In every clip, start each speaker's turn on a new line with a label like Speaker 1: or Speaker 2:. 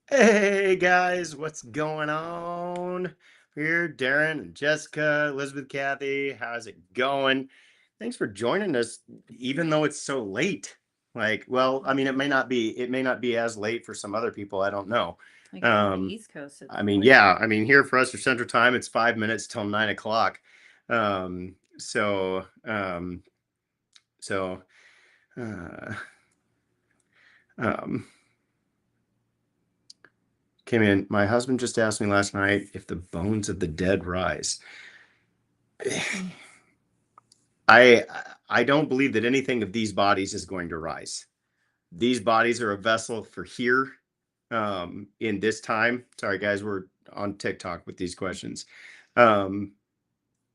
Speaker 1: Hey guys, what's going on? Here, Darren and Jessica, Elizabeth, Kathy, how's it going? Thanks for joining us, even though it's so late. Well, I mean, it may not be as late for some other people. I don't know.
Speaker 2: I guess on the
Speaker 1: Um,
Speaker 2: East Coast it's
Speaker 1: I mean,
Speaker 2: late.
Speaker 1: yeah, I mean, here for us for Central Time, it's 5 minutes till 9 o'clock. Um, so, um, so, uh, um, Came in. My husband just asked me last night if the bones of the dead rise. I I don't believe that anything of these bodies is going to rise. These bodies are a vessel for here, in this time. Sorry, guys, we're on TikTok with these questions. Um,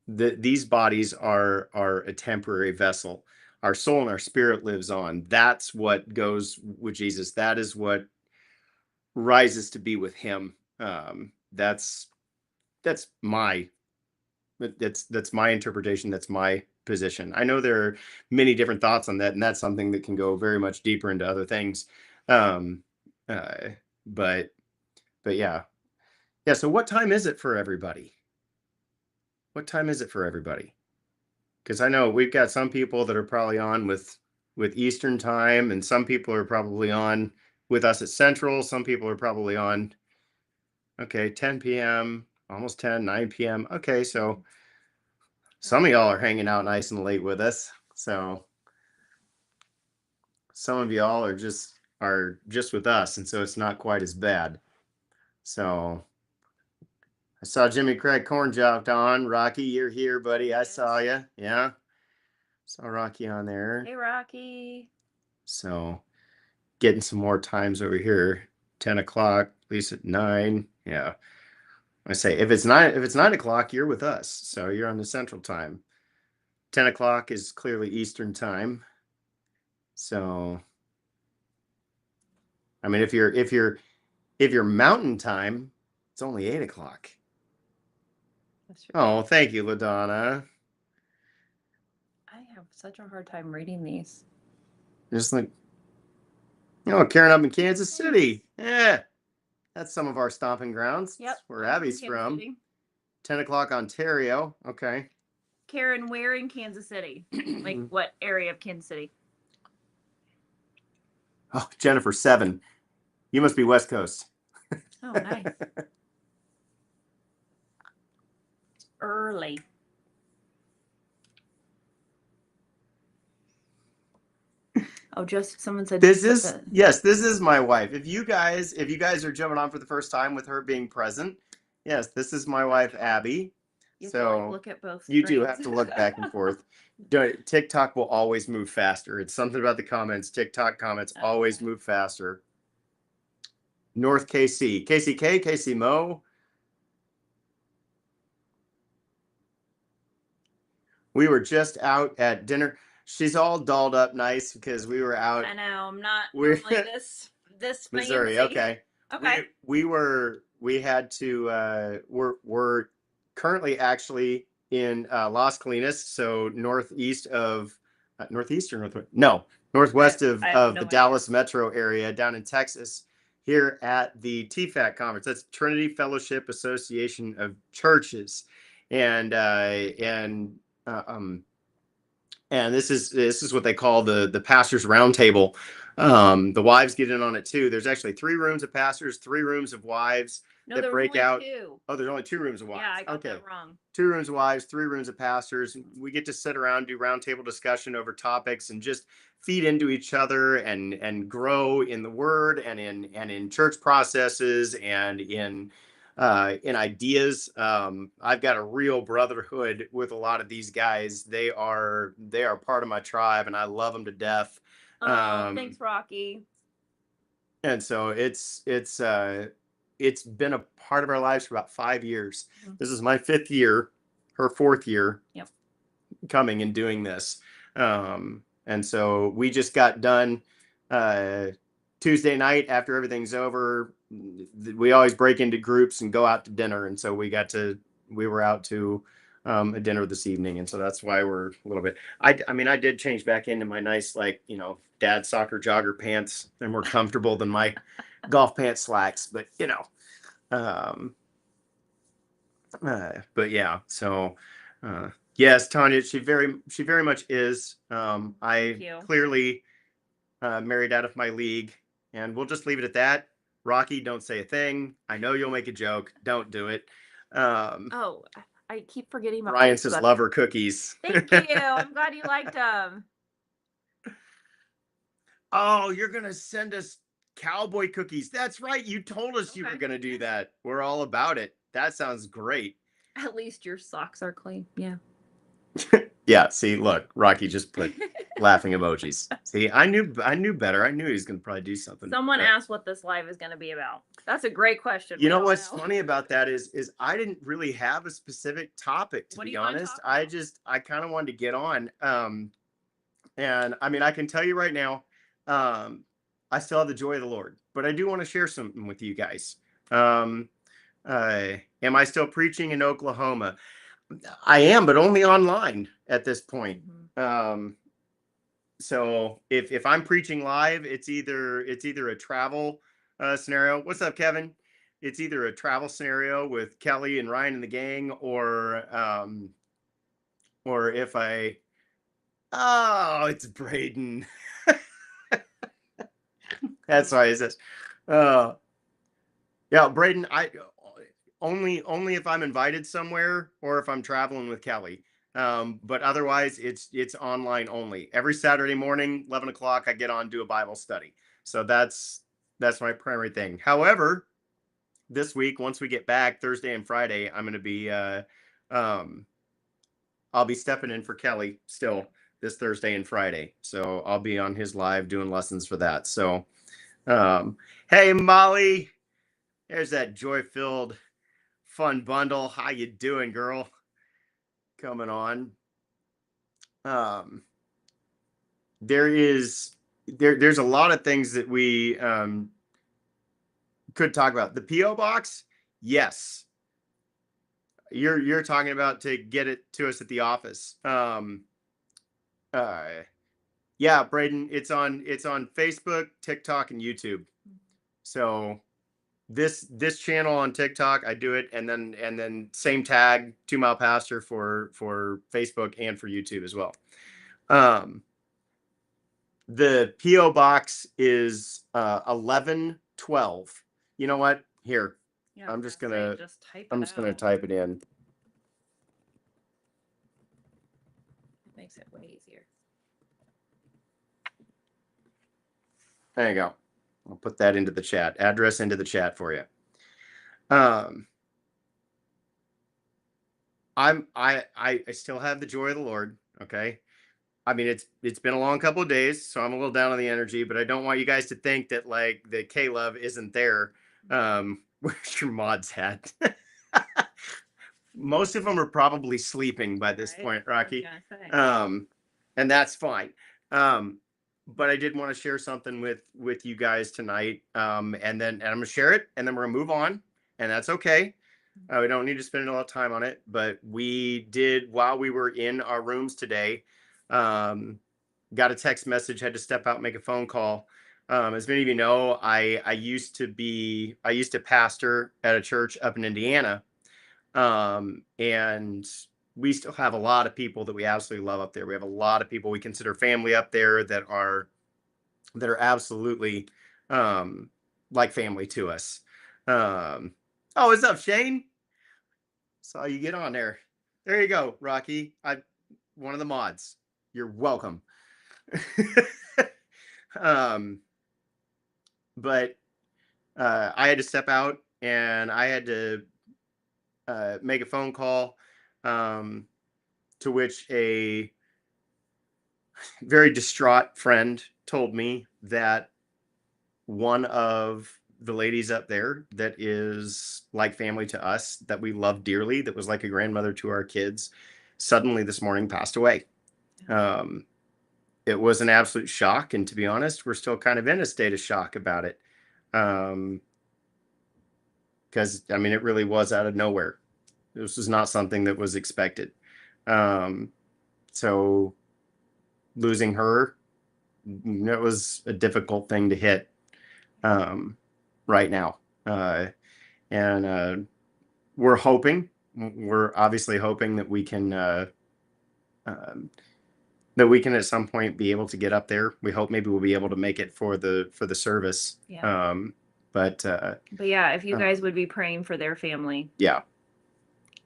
Speaker 1: these bodies are a temporary vessel. Our soul and our spirit lives on. That's what goes with Jesus. That is what rises to be with Him. That's my that's my interpretation. That's my position. I know there are many different thoughts on that, and that's something that can go very much deeper into other things. Um, uh, but but yeah. So what time is it for everybody? What time is it for everybody? Because I know we've got some people that are probably on with Eastern time, and some people are probably on with us at Central. Some people are probably on, okay, 10 p.m., almost 10, 9 p.m. Okay, so some of y'all are hanging out nice and late with us. So some of y'all are just with us, and so it's not quite as bad. So I saw Jimmy Craig Corn jumped on. Rocky, you're here, buddy. I saw you. Yeah, saw Rocky on there.
Speaker 2: Hey, Rocky.
Speaker 1: So getting some more times over here. 10 o'clock, at least at 9. Yeah. I say if it's 9 o'clock, you're with us. So you're on the Central Time. 10 o'clock is clearly Eastern Time. So I mean, if you're Mountain Time, it's only 8 o'clock.
Speaker 2: That's
Speaker 1: Oh, thank you, LaDonna.
Speaker 2: I have such a hard time reading these.
Speaker 1: Just like, Karen up in Kansas City. Yeah, that's some of our stomping grounds.
Speaker 2: Yep,
Speaker 1: That's where
Speaker 2: I'm from
Speaker 1: Abby's
Speaker 2: Kansas
Speaker 1: from.
Speaker 2: City.
Speaker 1: 10 o'clock Ontario. Okay.
Speaker 2: Karen, where in Kansas City? Like, what area of Kansas City?
Speaker 1: Oh, Jennifer, 7. You must be West Coast.
Speaker 2: Oh, nice. It's early. Oh, just someone said
Speaker 1: This is yes, this is my wife. If you guys are jumping on for the first time with her being present, yes, this is my wife Abby.
Speaker 2: You have to like
Speaker 1: So
Speaker 2: look at both
Speaker 1: you do
Speaker 2: screens.
Speaker 1: have to look back and forth. TikTok will always move faster. It's something about the comments. TikTok comments always move faster. North KC, KCK, KC Mo. We were just out at dinner. She's all dolled up nice because we were out.
Speaker 2: I know I'm not
Speaker 1: We're
Speaker 2: normally this
Speaker 1: Missouri.
Speaker 2: fancy.
Speaker 1: Okay.
Speaker 2: Okay.
Speaker 1: We had to we're currently actually in Las Colinas, so northeast of northeast or northwest? No, northwest
Speaker 2: I have
Speaker 1: of
Speaker 2: no
Speaker 1: the
Speaker 2: idea.
Speaker 1: Dallas metro area down in Texas, here at the TFAC conference. That's Trinity Fellowship Association of Churches. And uh, um and this is what they call the pastors roundtable. The wives get in on it too. There's actually 3 rooms of pastors, 3 rooms of wives
Speaker 2: No,
Speaker 1: that
Speaker 2: there was
Speaker 1: break
Speaker 2: only
Speaker 1: out.
Speaker 2: two.
Speaker 1: Oh, there's only 2 rooms of
Speaker 2: Yeah,
Speaker 1: wives.
Speaker 2: I got
Speaker 1: Okay,
Speaker 2: that wrong.
Speaker 1: 2 rooms of wives, 3 rooms of pastors. We get to sit around, do roundtable discussion over topics, and just feed into each other and grow in the Word and in church processes and in ideas. I've got a real brotherhood with a lot of these guys. They are part of my tribe, and I love them to death.
Speaker 2: Oh, thanks, Rocky.
Speaker 1: And so it's been a part of our lives for about 5 years. This is my 5th year, her 4th year.
Speaker 2: Yep.
Speaker 1: Coming and doing this. And so we just got done uh, Tuesday night after everything's over. We always break into groups and go out to dinner. And so we were out to a dinner this evening. And so that's why we're a little bit, I mean, I did change back into my nice, dad soccer jogger pants. They're more comfortable than my golf pants slacks, but but yeah, so yes, Tanya, she very much is. I
Speaker 2: you.
Speaker 1: clearly married out of my league, and we'll just leave it at that. Rocky, don't say a thing. I know you'll make a joke. Don't do it.
Speaker 2: Oh, I keep forgetting about
Speaker 1: Ryan says
Speaker 2: Facebook.
Speaker 1: love her cookies.
Speaker 2: Thank you. I'm glad you liked them.
Speaker 1: Oh, you're gonna send us cowboy cookies. That's right. You told us you were
Speaker 2: Okay.
Speaker 1: gonna do that. We're all about it. That sounds great.
Speaker 2: At least your socks are clean. Yeah.
Speaker 1: Yeah, see, look, Rocky just put laughing emojis. See, I knew better. I knew he was gonna probably do something.
Speaker 2: Someone asked what this live is going to be about. That's a great question.
Speaker 1: You know what's funny about that is I didn't really have a specific topic, to be honest. I kind of wanted to get on. And I mean, I can tell you right now, I still have the joy of the Lord, but I do want to share something with you guys. Am I still preaching in Oklahoma? I am, but only online at this point. So if I'm preaching live, it's either a travel scenario. What's up, Kevin? It's either a travel scenario with Kelly and Ryan and the gang, or if it's Braden. That's why it says, yeah, Braden. I only if I'm invited somewhere or if I'm traveling with Kelly. But otherwise, it's online only. Every Saturday morning, 11 o'clock, I get on, do a Bible study. So that's my primary thing. However, this week, once we get back Thursday and Friday, I'm going to be I'll be stepping in for Kelly still this Thursday and Friday. So I'll be on his live doing lessons for that. So hey, Molly, there's that joy-filled fun bundle. How you doing, girl? Coming on. There's a lot of things that we could talk about. The PO box, yes. You're talking about to get it to us at the office. Yeah, Braden, it's on Facebook, TikTok, and YouTube. So this channel on TikTok, I do it, and then same tag, 2 Mile Pastor for Facebook and for YouTube as well. The PO box is 1112. You know what? Here,
Speaker 2: Yeah,
Speaker 1: I'm just gonna
Speaker 2: type
Speaker 1: type it in.
Speaker 2: It makes it way easier.
Speaker 1: There you go. I'll put that into the chat. Address into the chat for you. I still have the joy of the Lord. Okay. I mean, it's been a long couple of days, so I'm a little down on the energy, but I don't want you guys to think that like the K-Love isn't there. Where's your mods at? Most of them are probably sleeping by this point, Rocky. And that's fine. But I did want to share something with you guys tonight. And I'm gonna share it, and then we're gonna move on, and that's okay. We don't need to spend a lot of time on it, but we did, while we were in our rooms today, got a text message, had to step out and make a phone call. As many of you know, I used to pastor at a church up in Indiana. And we still have a lot of people that we absolutely love up there. We have a lot of people we consider family up there that are absolutely like family to us. Oh, what's up, Shane? Saw you get on there. There you go, Rocky. One of the mods. You're welcome. But I had to step out, and I had to make a phone call, to which a very distraught friend told me that one of the ladies up there that is like family to us, that we love dearly, that was like a grandmother to our kids, suddenly this morning passed away. It was an absolute shock, and to be honest, we're still kind of in a state of shock about it. Because I mean, it really was out of nowhere. This was not something that was expected. So losing her, it was a difficult thing to hit. right now. And we're obviously hoping that we can um, at some point be able to get up there. We hope maybe we'll be able to make it for the service.
Speaker 2: Yeah.
Speaker 1: But
Speaker 2: yeah, if you
Speaker 1: uh,
Speaker 2: guys would be praying for their family,
Speaker 1: yeah,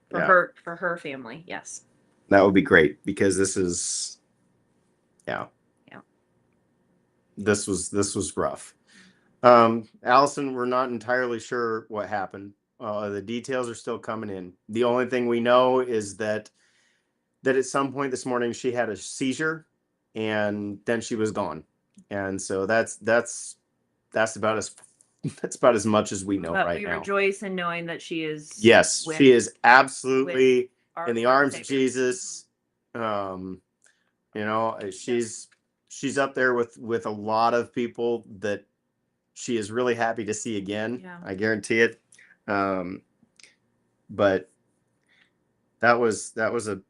Speaker 2: for
Speaker 1: yeah.
Speaker 2: her family, yes.
Speaker 1: That would be great, because this is,
Speaker 2: Yeah.
Speaker 1: this was rough. Allison, we're not entirely sure what happened. The details are still coming in. The only thing we know is that at some point this morning she had a seizure, and then she was gone. And so that's about as much as we know
Speaker 2: But
Speaker 1: right
Speaker 2: we
Speaker 1: now.
Speaker 2: rejoice in knowing that she is
Speaker 1: Yes,
Speaker 2: with
Speaker 1: she is absolutely
Speaker 2: our
Speaker 1: in the
Speaker 2: Lord and
Speaker 1: arms of
Speaker 2: Savior.
Speaker 1: Jesus. You know, she's up there with a lot of people that she is really happy to see again.
Speaker 2: Yeah.
Speaker 1: I guarantee it. But that was a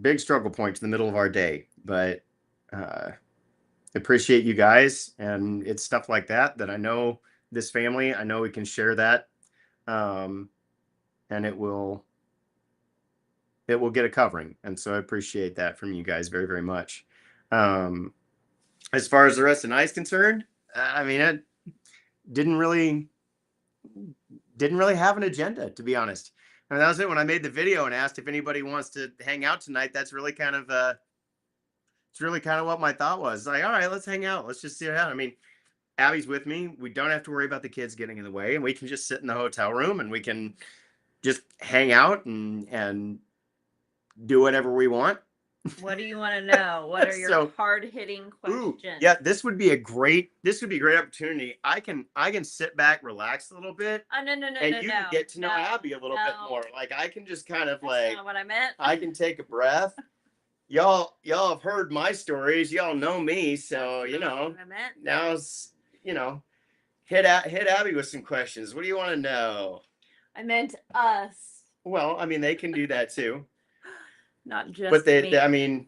Speaker 1: big struggle point in the middle of our day. But appreciate you guys, and it's stuff like that I know this family. I know we can share that, and it will get a covering. And so I appreciate that from you guys very, very much. As far as the rest of the night's concerned, I mean, it didn't really have an agenda, to be honest. I mean, that was it. When I made the video and asked if anybody wants to hang out tonight, that's really kind of it's really kind of what my thought was. Like, all right, let's hang out. Let's just see what happens. I mean, Abby's with me. We don't have to worry about the kids getting in the way, and we can just sit in the hotel room and we can just hang out and do whatever we want.
Speaker 2: What do you want to know? What are your
Speaker 1: So,
Speaker 2: hard-hitting questions?
Speaker 1: Yeah, this would be a great opportunity. I can sit back, relax a little bit,
Speaker 2: no,
Speaker 1: and you can get to know Abby a little bit more. Like, I can just kind of
Speaker 2: That's not what I meant.
Speaker 1: I can take a breath. Y'all have heard my stories. Y'all know me, so you know.
Speaker 2: What I meant.
Speaker 1: Now's hit Abby with some questions. What do you want to know?
Speaker 2: I meant us.
Speaker 1: Well, I mean, they can do that too.
Speaker 2: Not just
Speaker 1: But
Speaker 2: me.
Speaker 1: I mean,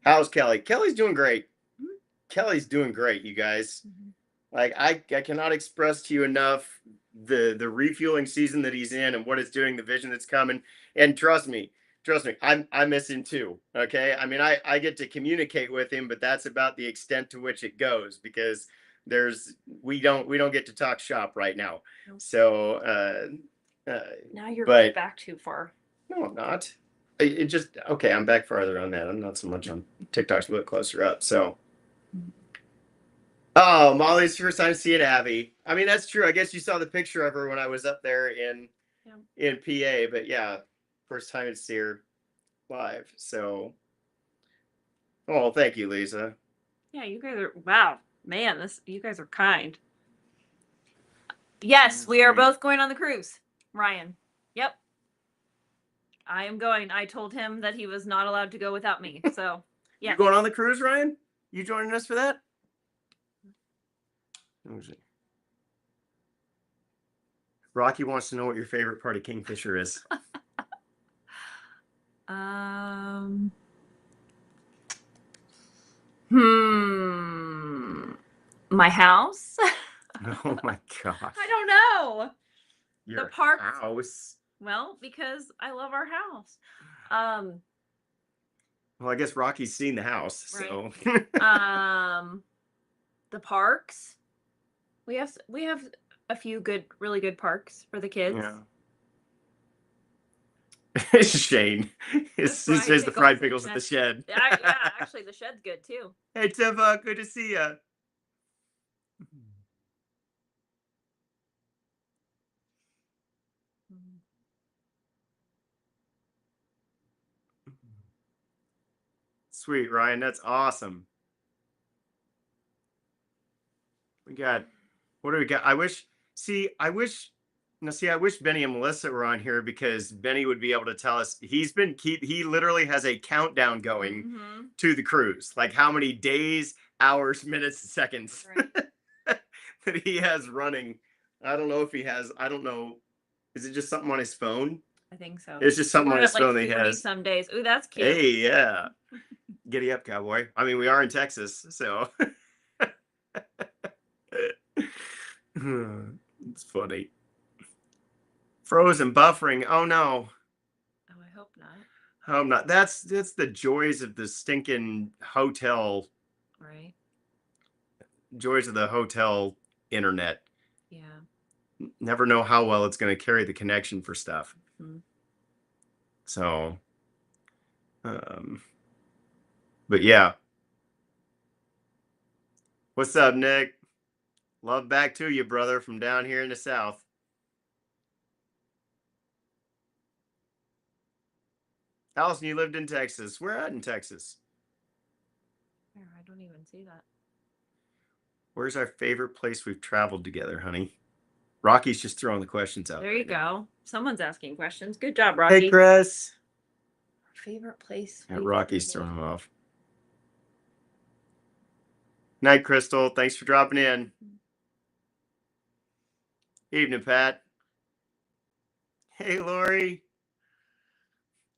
Speaker 1: how's Kelly? Kelly's doing great. Mm-hmm. Kelly's doing great, you guys. Mm-hmm. Like, I cannot express to you enough the refueling season that he's in and what it's doing, the vision that's coming. And trust me, I miss him too. Okay. I mean, I get to communicate with him, but that's about the extent to which it goes, because we don't get to talk shop right now. Nope. So,
Speaker 2: now you're back too far.
Speaker 1: No, I'm not. It just, okay, I'm back farther on that. I'm not so much on TikTok's a bit closer up. So, oh, Molly's first time seeing Abby. I mean, that's true. I guess you saw the picture of her when I was up there in PA. But yeah, first time to see her live. So, oh, thank you, Lisa.
Speaker 2: Yeah, you guys are, wow, man, you guys are kind. Yes, we are both going on the cruise. Ryan. Yep. I am going. I told him that he was not allowed to go without me. So, yeah.
Speaker 1: You going on the cruise, Ryan? You joining us for that? Rocky wants to know what your favorite part of Kingfisher is.
Speaker 2: My house.
Speaker 1: Oh my gosh.
Speaker 2: I don't know.
Speaker 1: Your
Speaker 2: the park
Speaker 1: house.
Speaker 2: Well, because I love our house.
Speaker 1: Well, I guess Rocky's seen the house,
Speaker 2: right.
Speaker 1: So.
Speaker 2: The parks. We have a few really good parks for the kids.
Speaker 1: Yeah. Shane. It's the fried pickles at the shed.
Speaker 2: Yeah, actually, the shed's good too.
Speaker 1: Hey, Tifa, good to see you. Sweet, Ryan. That's awesome. What do we got? I wish Benny and Melissa were on here, because Benny would be able to tell us. He literally has a countdown going to the cruise, like how many days, hours, minutes, seconds that he has running. I don't know. Is it just something on his phone?
Speaker 2: I think so.
Speaker 1: It's just something on his phone that he has.
Speaker 2: Some days. Ooh, that's cute.
Speaker 1: Hey, yeah. Giddy up, cowboy. I mean, we are in Texas, so. It's funny. Frozen buffering. Oh no.
Speaker 2: Oh, I hope not.
Speaker 1: I hope not. That's the joys of the stinking hotel.
Speaker 2: Right.
Speaker 1: Joys of the hotel internet.
Speaker 2: Yeah.
Speaker 1: Never know how well it's going to carry the connection for stuff.
Speaker 2: Mhm.
Speaker 1: So, um, but yeah. What's up, Nick? Love back to you, brother, from down here in the South. Allison, you lived in Texas. Where at in Texas?
Speaker 2: Where? I don't even see that.
Speaker 1: Where's our favorite place we've traveled together, honey? Rocky's just throwing the questions out.
Speaker 2: There you go. Someone's asking questions. Good job,
Speaker 1: Hey,
Speaker 2: Rocky.
Speaker 1: Chris.
Speaker 2: Favorite place?
Speaker 1: Yeah,
Speaker 2: we've
Speaker 1: Rocky's
Speaker 2: traveled.
Speaker 1: throwing him off. Night, Crystal. Thanks for dropping in. Evening, Pat. Hey, Lori.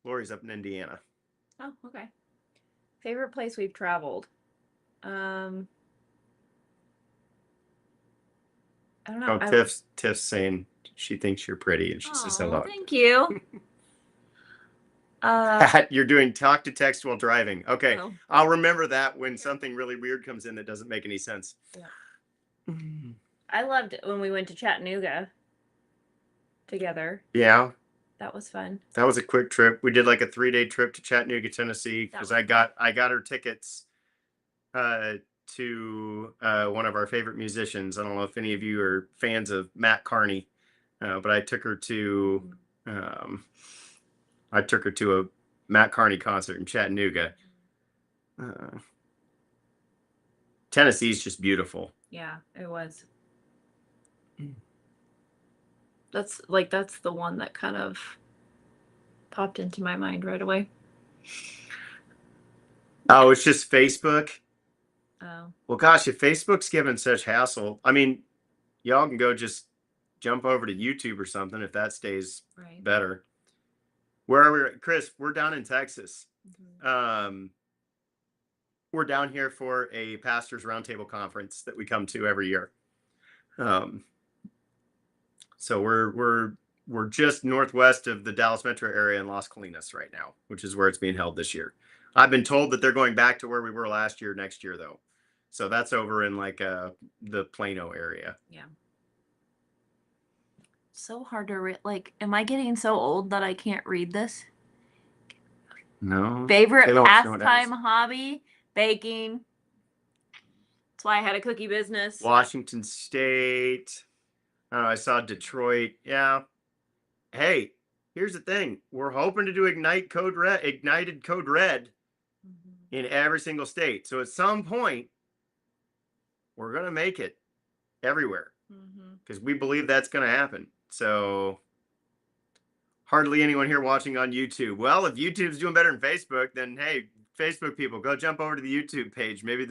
Speaker 1: Lori's up in Indiana.
Speaker 2: Oh, okay. Favorite place we've traveled. I don't know.
Speaker 1: Oh, Tiff's saying she thinks you're pretty and she says
Speaker 2: Oh,
Speaker 1: hello.
Speaker 2: thank you.
Speaker 1: Pat, you're doing talk to text while driving. Okay.
Speaker 2: Oh.
Speaker 1: I'll remember that when something really weird comes in that doesn't make any sense.
Speaker 2: Yeah. I loved when we went to Chattanooga together.
Speaker 1: Yeah.
Speaker 2: That was fun.
Speaker 1: That was a quick trip. We did like a 3-day trip to Chattanooga, Tennessee, because I got her tickets to one of our favorite musicians. I don't know if any of you are fans of Matt Carney, but I took her to a Matt Carney concert in Chattanooga. Tennessee's just beautiful.
Speaker 2: Yeah, it was. That's the one that kind of popped into my mind right away.
Speaker 1: Oh, it's just Facebook.
Speaker 2: Oh.
Speaker 1: Well, gosh, if Facebook's given such hassle, I mean, y'all can go just jump over to YouTube or something if that stays better. Where are we, Chris? We're down in Texas. Mm-hmm. We're down here for a pastors roundtable conference that we come to every year. So we're just northwest of the Dallas metro area in Las Colinas right now, which is where it's being held this year. I've been told that they're going back to where we were last year next year, though. So that's over in like the Plano area.
Speaker 2: Yeah. So hard to read. Like, am I getting so old that I can't read this?
Speaker 1: No.
Speaker 2: Favorite pastime hobby? Baking. That's why I had a cookie business.
Speaker 1: Washington State. I saw Detroit. Yeah. Hey, here's the thing. We're hoping to do Ignited Code Red in every single state. So at some point, we're going to make it everywhere because we believe that's going to happen. So hardly anyone here watching on YouTube. Well, if YouTube's doing better than Facebook, then hey, Facebook people, go jump over to the YouTube page. Maybe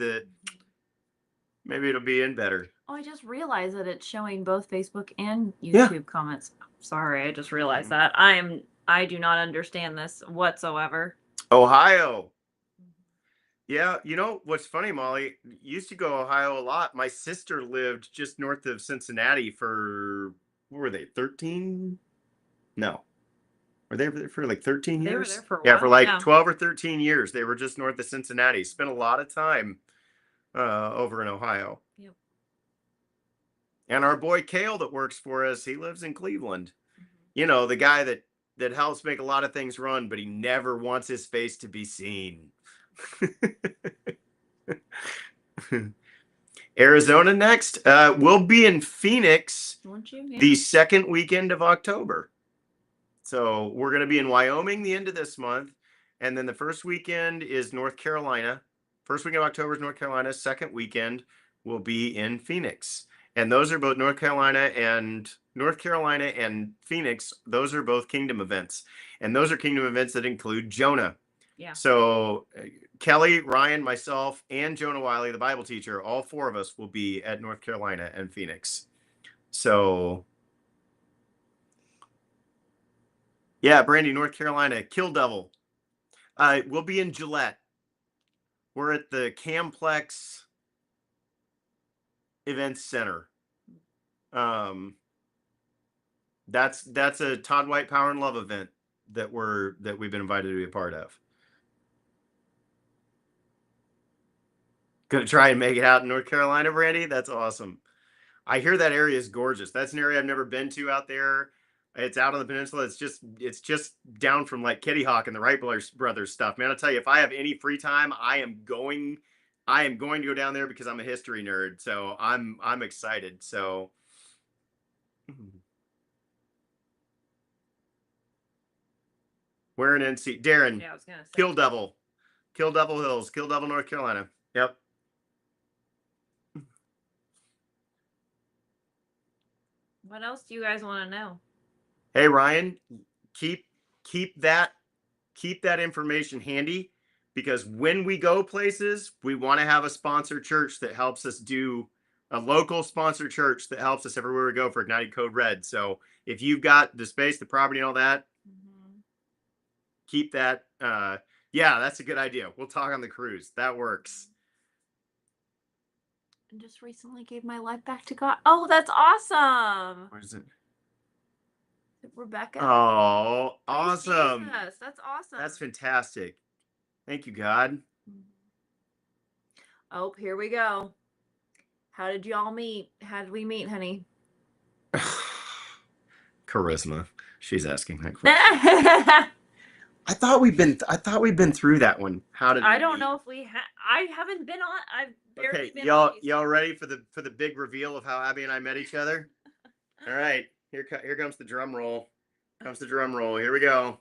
Speaker 1: it'll be in better.
Speaker 2: Oh, I just realized that it's showing both Facebook and YouTube comments. Sorry, I just realized that. I do not understand this whatsoever.
Speaker 1: Ohio. Yeah, you know what's funny, Molly? Used to go Ohio a lot. My sister lived just north of Cincinnati for what were they, 13? No. Were they there for like 13 years?
Speaker 2: They were there for a while.
Speaker 1: Yeah, for like 12 or 13 years. They were just north of Cincinnati. Spent a lot of time over in Ohio.
Speaker 2: Yep.
Speaker 1: And our boy Kale that works for us, he lives in Cleveland. You know, the guy that helps make a lot of things run, but he never wants his face to be seen. Arizona next. We'll be in Phoenix the second weekend of October. So we're going to be in Wyoming the end of this month. And then the first weekend is North Carolina. First weekend of October is North Carolina. Second weekend will be in Phoenix. And those are both North Carolina and Phoenix. Those are both Kingdom events. And those are Kingdom events that include Jonah. Yeah. So Kelly, Ryan, myself, and Jonah Wiley, the Bible teacher, all four of us will be at North Carolina and Phoenix. So yeah, Brandy, North Carolina, Kill Devil. We'll be in Gillette. We're at the Camplex Events Center. That's a Todd White Power and Love event that we've been invited to be a part of. Gonna try and make it out in North Carolina, Brandy. That's awesome. I hear that area is gorgeous. That's an area I've never been to out there. It's out on the peninsula. It's just down from like Kitty Hawk and the Wright brothers stuff. Man, I'll tell you, if I have any free time, I am going to go down there because I'm a history nerd. So I'm excited. So we're in NC. Darren,
Speaker 2: Yeah, I was gonna say.
Speaker 1: Kill Devil Hills, Kill Devil, North Carolina. Yep.
Speaker 2: What else do you guys want to know?
Speaker 1: Hey Ryan, keep that information handy, because when we go places, we want to have a sponsor church that helps us do a local sponsor church that helps us everywhere we go for Ignited Code Red. So if you've got the space, the property, and all that, keep that. Yeah, that's a good idea. We'll talk on the cruise. That works.
Speaker 2: And just recently gave my life back to God. Oh, that's awesome.
Speaker 1: What is it?
Speaker 2: Rebecca.
Speaker 1: Oh, awesome.
Speaker 2: Jesus, that's awesome.
Speaker 1: That's fantastic. Thank you, God.
Speaker 2: Oh, here we go. How did y'all meet? How did we meet, honey?
Speaker 1: Charisma. She's asking that question. I thought we've been through that one. How did
Speaker 2: I don't know if we have. I haven't been on. I've barely been
Speaker 1: y'all
Speaker 2: on these.
Speaker 1: y'all ready for the big reveal of how Abby and I met each other? All right, here comes the drum roll. Comes the drum roll. Here we go.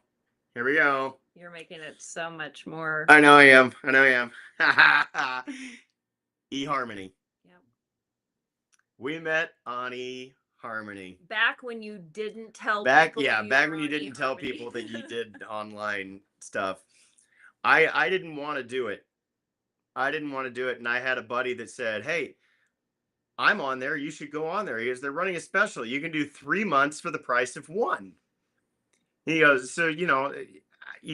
Speaker 1: Here we go.
Speaker 2: You're making it so much more.
Speaker 1: I know I am. eHarmony.
Speaker 2: Yep.
Speaker 1: We met on eHarmony.
Speaker 2: Back when you didn't tell
Speaker 1: back
Speaker 2: people
Speaker 1: when you didn't tell people that you did online stuff. I didn't want to do it. And I had a buddy that said, hey, I'm on there, you should go on there. He goes, they're running a special. You can do 3 months for the price of 1. He goes, so you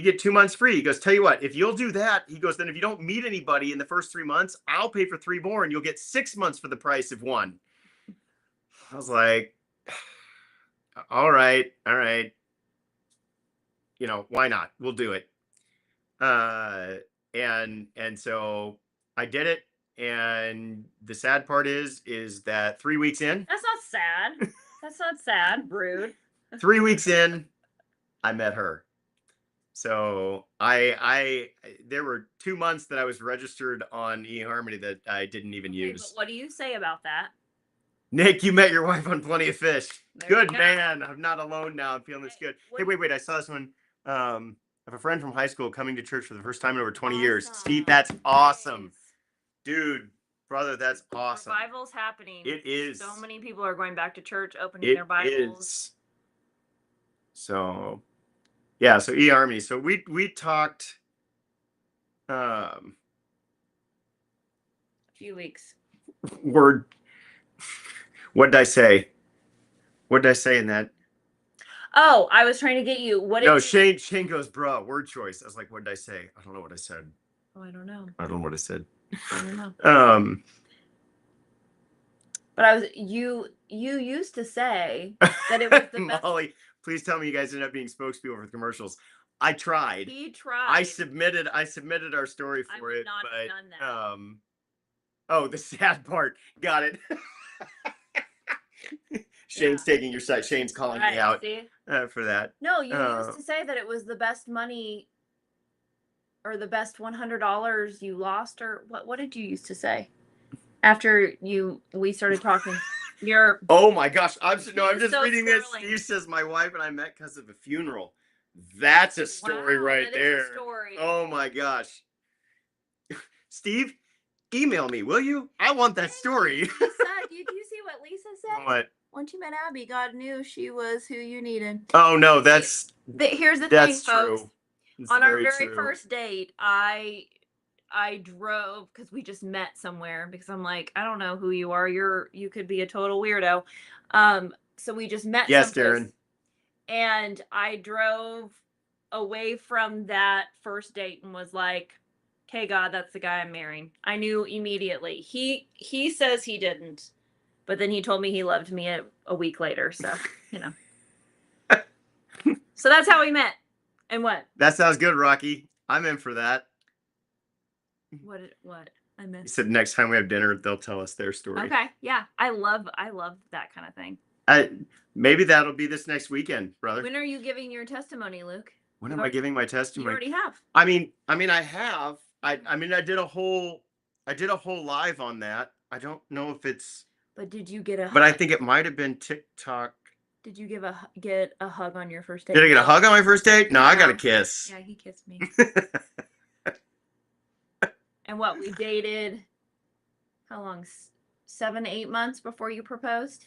Speaker 1: get 2 months free. He goes, tell you what, if you'll do that, he goes, then if you don't meet anybody in the first 3 months, I'll pay for 3 more and you'll get 6 months for the price of 1. I was like, all right. Why not? We'll do it. And so I did it. And the sad part is that 3 weeks in.
Speaker 2: That's not sad. That's not sad. Rude.
Speaker 1: 3 weeks in, I met her. So there were 2 months that I was registered on eHarmony that I didn't even use.
Speaker 2: But what do you say about that?
Speaker 1: Nick, you met your wife on Plenty of Fish.
Speaker 2: There
Speaker 1: Good man. I'm not alone now. I'm feeling this good. Hey,
Speaker 2: what-
Speaker 1: wait. I saw this one. I have a friend from high school coming to church for the first time in over 20 years. Steve, that's awesome.
Speaker 2: Nice.
Speaker 1: Dude, brother, that's awesome.
Speaker 2: Revival's happening.
Speaker 1: It is.
Speaker 2: So many people are going back to church, opening their Bibles.
Speaker 1: Is. So, yeah, so eHarmony. So we talked
Speaker 2: A few weeks.
Speaker 1: What did I say? What did I say in that?
Speaker 2: Oh, I was trying to get you. What?
Speaker 1: No, Shane goes, bro, word choice. I was like, what did I say? I don't know what I said.
Speaker 2: Oh, I don't know.
Speaker 1: I don't know what I said.
Speaker 2: I don't know.
Speaker 1: But
Speaker 2: you used to say that it was the best.
Speaker 1: Molly, please tell me you guys ended up being spokespeople for the commercials. I tried.
Speaker 2: He tried.
Speaker 1: I submitted our story for
Speaker 2: would
Speaker 1: it,
Speaker 2: not
Speaker 1: but
Speaker 2: have done that.
Speaker 1: Oh, the sad part. Got it. Shane's taking your side. Shane's calling me out for that.
Speaker 2: No, you used to say that it was the best money or the best $100 you lost, or what did you used to say? After we started talking.
Speaker 1: Oh my gosh. I'm just
Speaker 2: so
Speaker 1: reading this.
Speaker 2: swirling.
Speaker 1: Steve says my wife and I met because of a funeral. That's a story right there.
Speaker 2: Is a story.
Speaker 1: Oh my gosh. Steve, email me, will you? I want that story.
Speaker 2: Did you see what Lisa said?
Speaker 1: What?
Speaker 2: Once you met Abby, God knew she was who you needed.
Speaker 1: Oh no,
Speaker 2: here's the thing, folks.
Speaker 1: True.
Speaker 2: On our very first date, I drove because we just met somewhere, because I'm like, I don't know who you are. You could be a total weirdo. So we just met.
Speaker 1: Yes,
Speaker 2: someplace,
Speaker 1: Darren.
Speaker 2: And I drove away from that first date and was like, okay, God, that's the guy I'm marrying. I knew immediately. He says he didn't, But then he told me he loved me a week later. So, you know. So that's how we met. And what?
Speaker 1: That sounds good, Rocky. I'm in for that.
Speaker 2: What? I missed.
Speaker 1: He said next time we have dinner, they'll tell us their story.
Speaker 2: Okay. Yeah. I love that kind of thing.
Speaker 1: Maybe that'll be this next weekend, brother.
Speaker 2: When are you giving your testimony, Luke?
Speaker 1: When am I giving my testimony?
Speaker 2: You already have.
Speaker 1: I mean, I have. I did a whole live on that. I don't know if it's.
Speaker 2: But did you get a?
Speaker 1: But I think it might have been TikTok.
Speaker 2: Did you get a hug on your first date?
Speaker 1: Did I get a hug on my first date? No, I got a kiss.
Speaker 2: Yeah, he kissed me. And what, we dated, how long? 7-8 months before you proposed?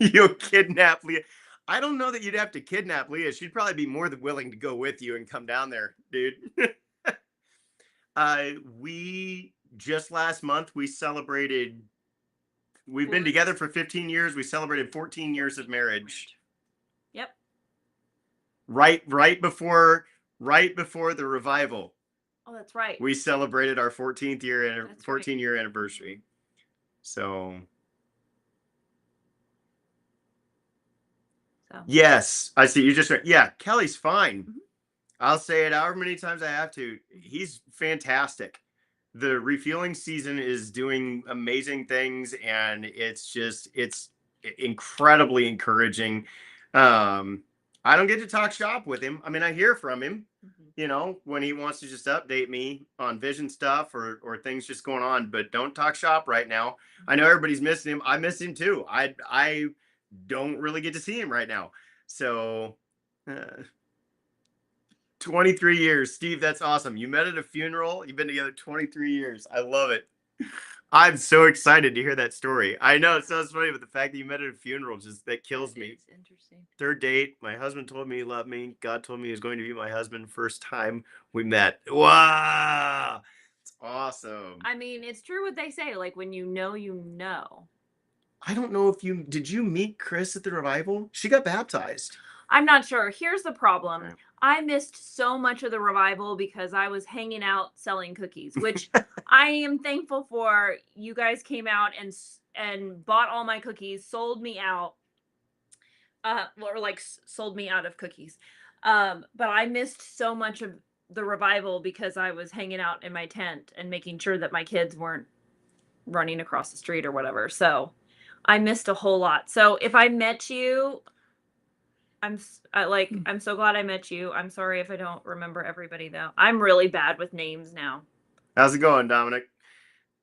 Speaker 1: You kidnapped Leah. I don't know that you'd have to kidnap Leah. She'd probably be more than willing to go with you and come down there, dude. We just last month, we celebrated, we've been together for 15 years. We celebrated 14 years of marriage.
Speaker 2: Yep.
Speaker 1: Right before the revival.
Speaker 2: Oh, that's right.
Speaker 1: We celebrated our 14th year, 14-year anniversary. So. Yes, I see. You just said, yeah, Kelly's fine. Mm-hmm. I'll say it however many times I have to. He's fantastic. The refueling season is doing amazing things, and it's incredibly encouraging. I don't get to talk shop with him. I mean, I hear from him, you know, when he wants to just update me on vision stuff or things just going on, but don't talk shop right now. I know everybody's missing him. I miss him too. I don't really get to see him right now. So 23 years, Steve, that's awesome. You met at a funeral. You've been together 23 years. I love it. I'm so excited to hear that story. I know it sounds funny, but the fact that you met at a funeral, that kills me.
Speaker 2: It's interesting.
Speaker 1: Third date, my husband told me he loved me. God told me he was going to be my husband. First time we met. Wow. It's awesome.
Speaker 2: I mean, it's true what they say. Like, when you know, you know.
Speaker 1: I don't know if did you meet Chris at the revival? She got baptized.
Speaker 2: I'm not sure. Here's the problem. Right. I missed so much of the revival because I was hanging out selling cookies, which I am thankful for. You guys came out and bought all my cookies, sold me out, sold me out of cookies. But I missed so much of the revival because I was hanging out in my tent and making sure that my kids weren't running across the street or whatever. So I missed a whole lot. So if I met you, I'm so glad I met you. I'm sorry if I don't remember everybody though. I'm really bad with names now.
Speaker 1: How's it going, Dominic?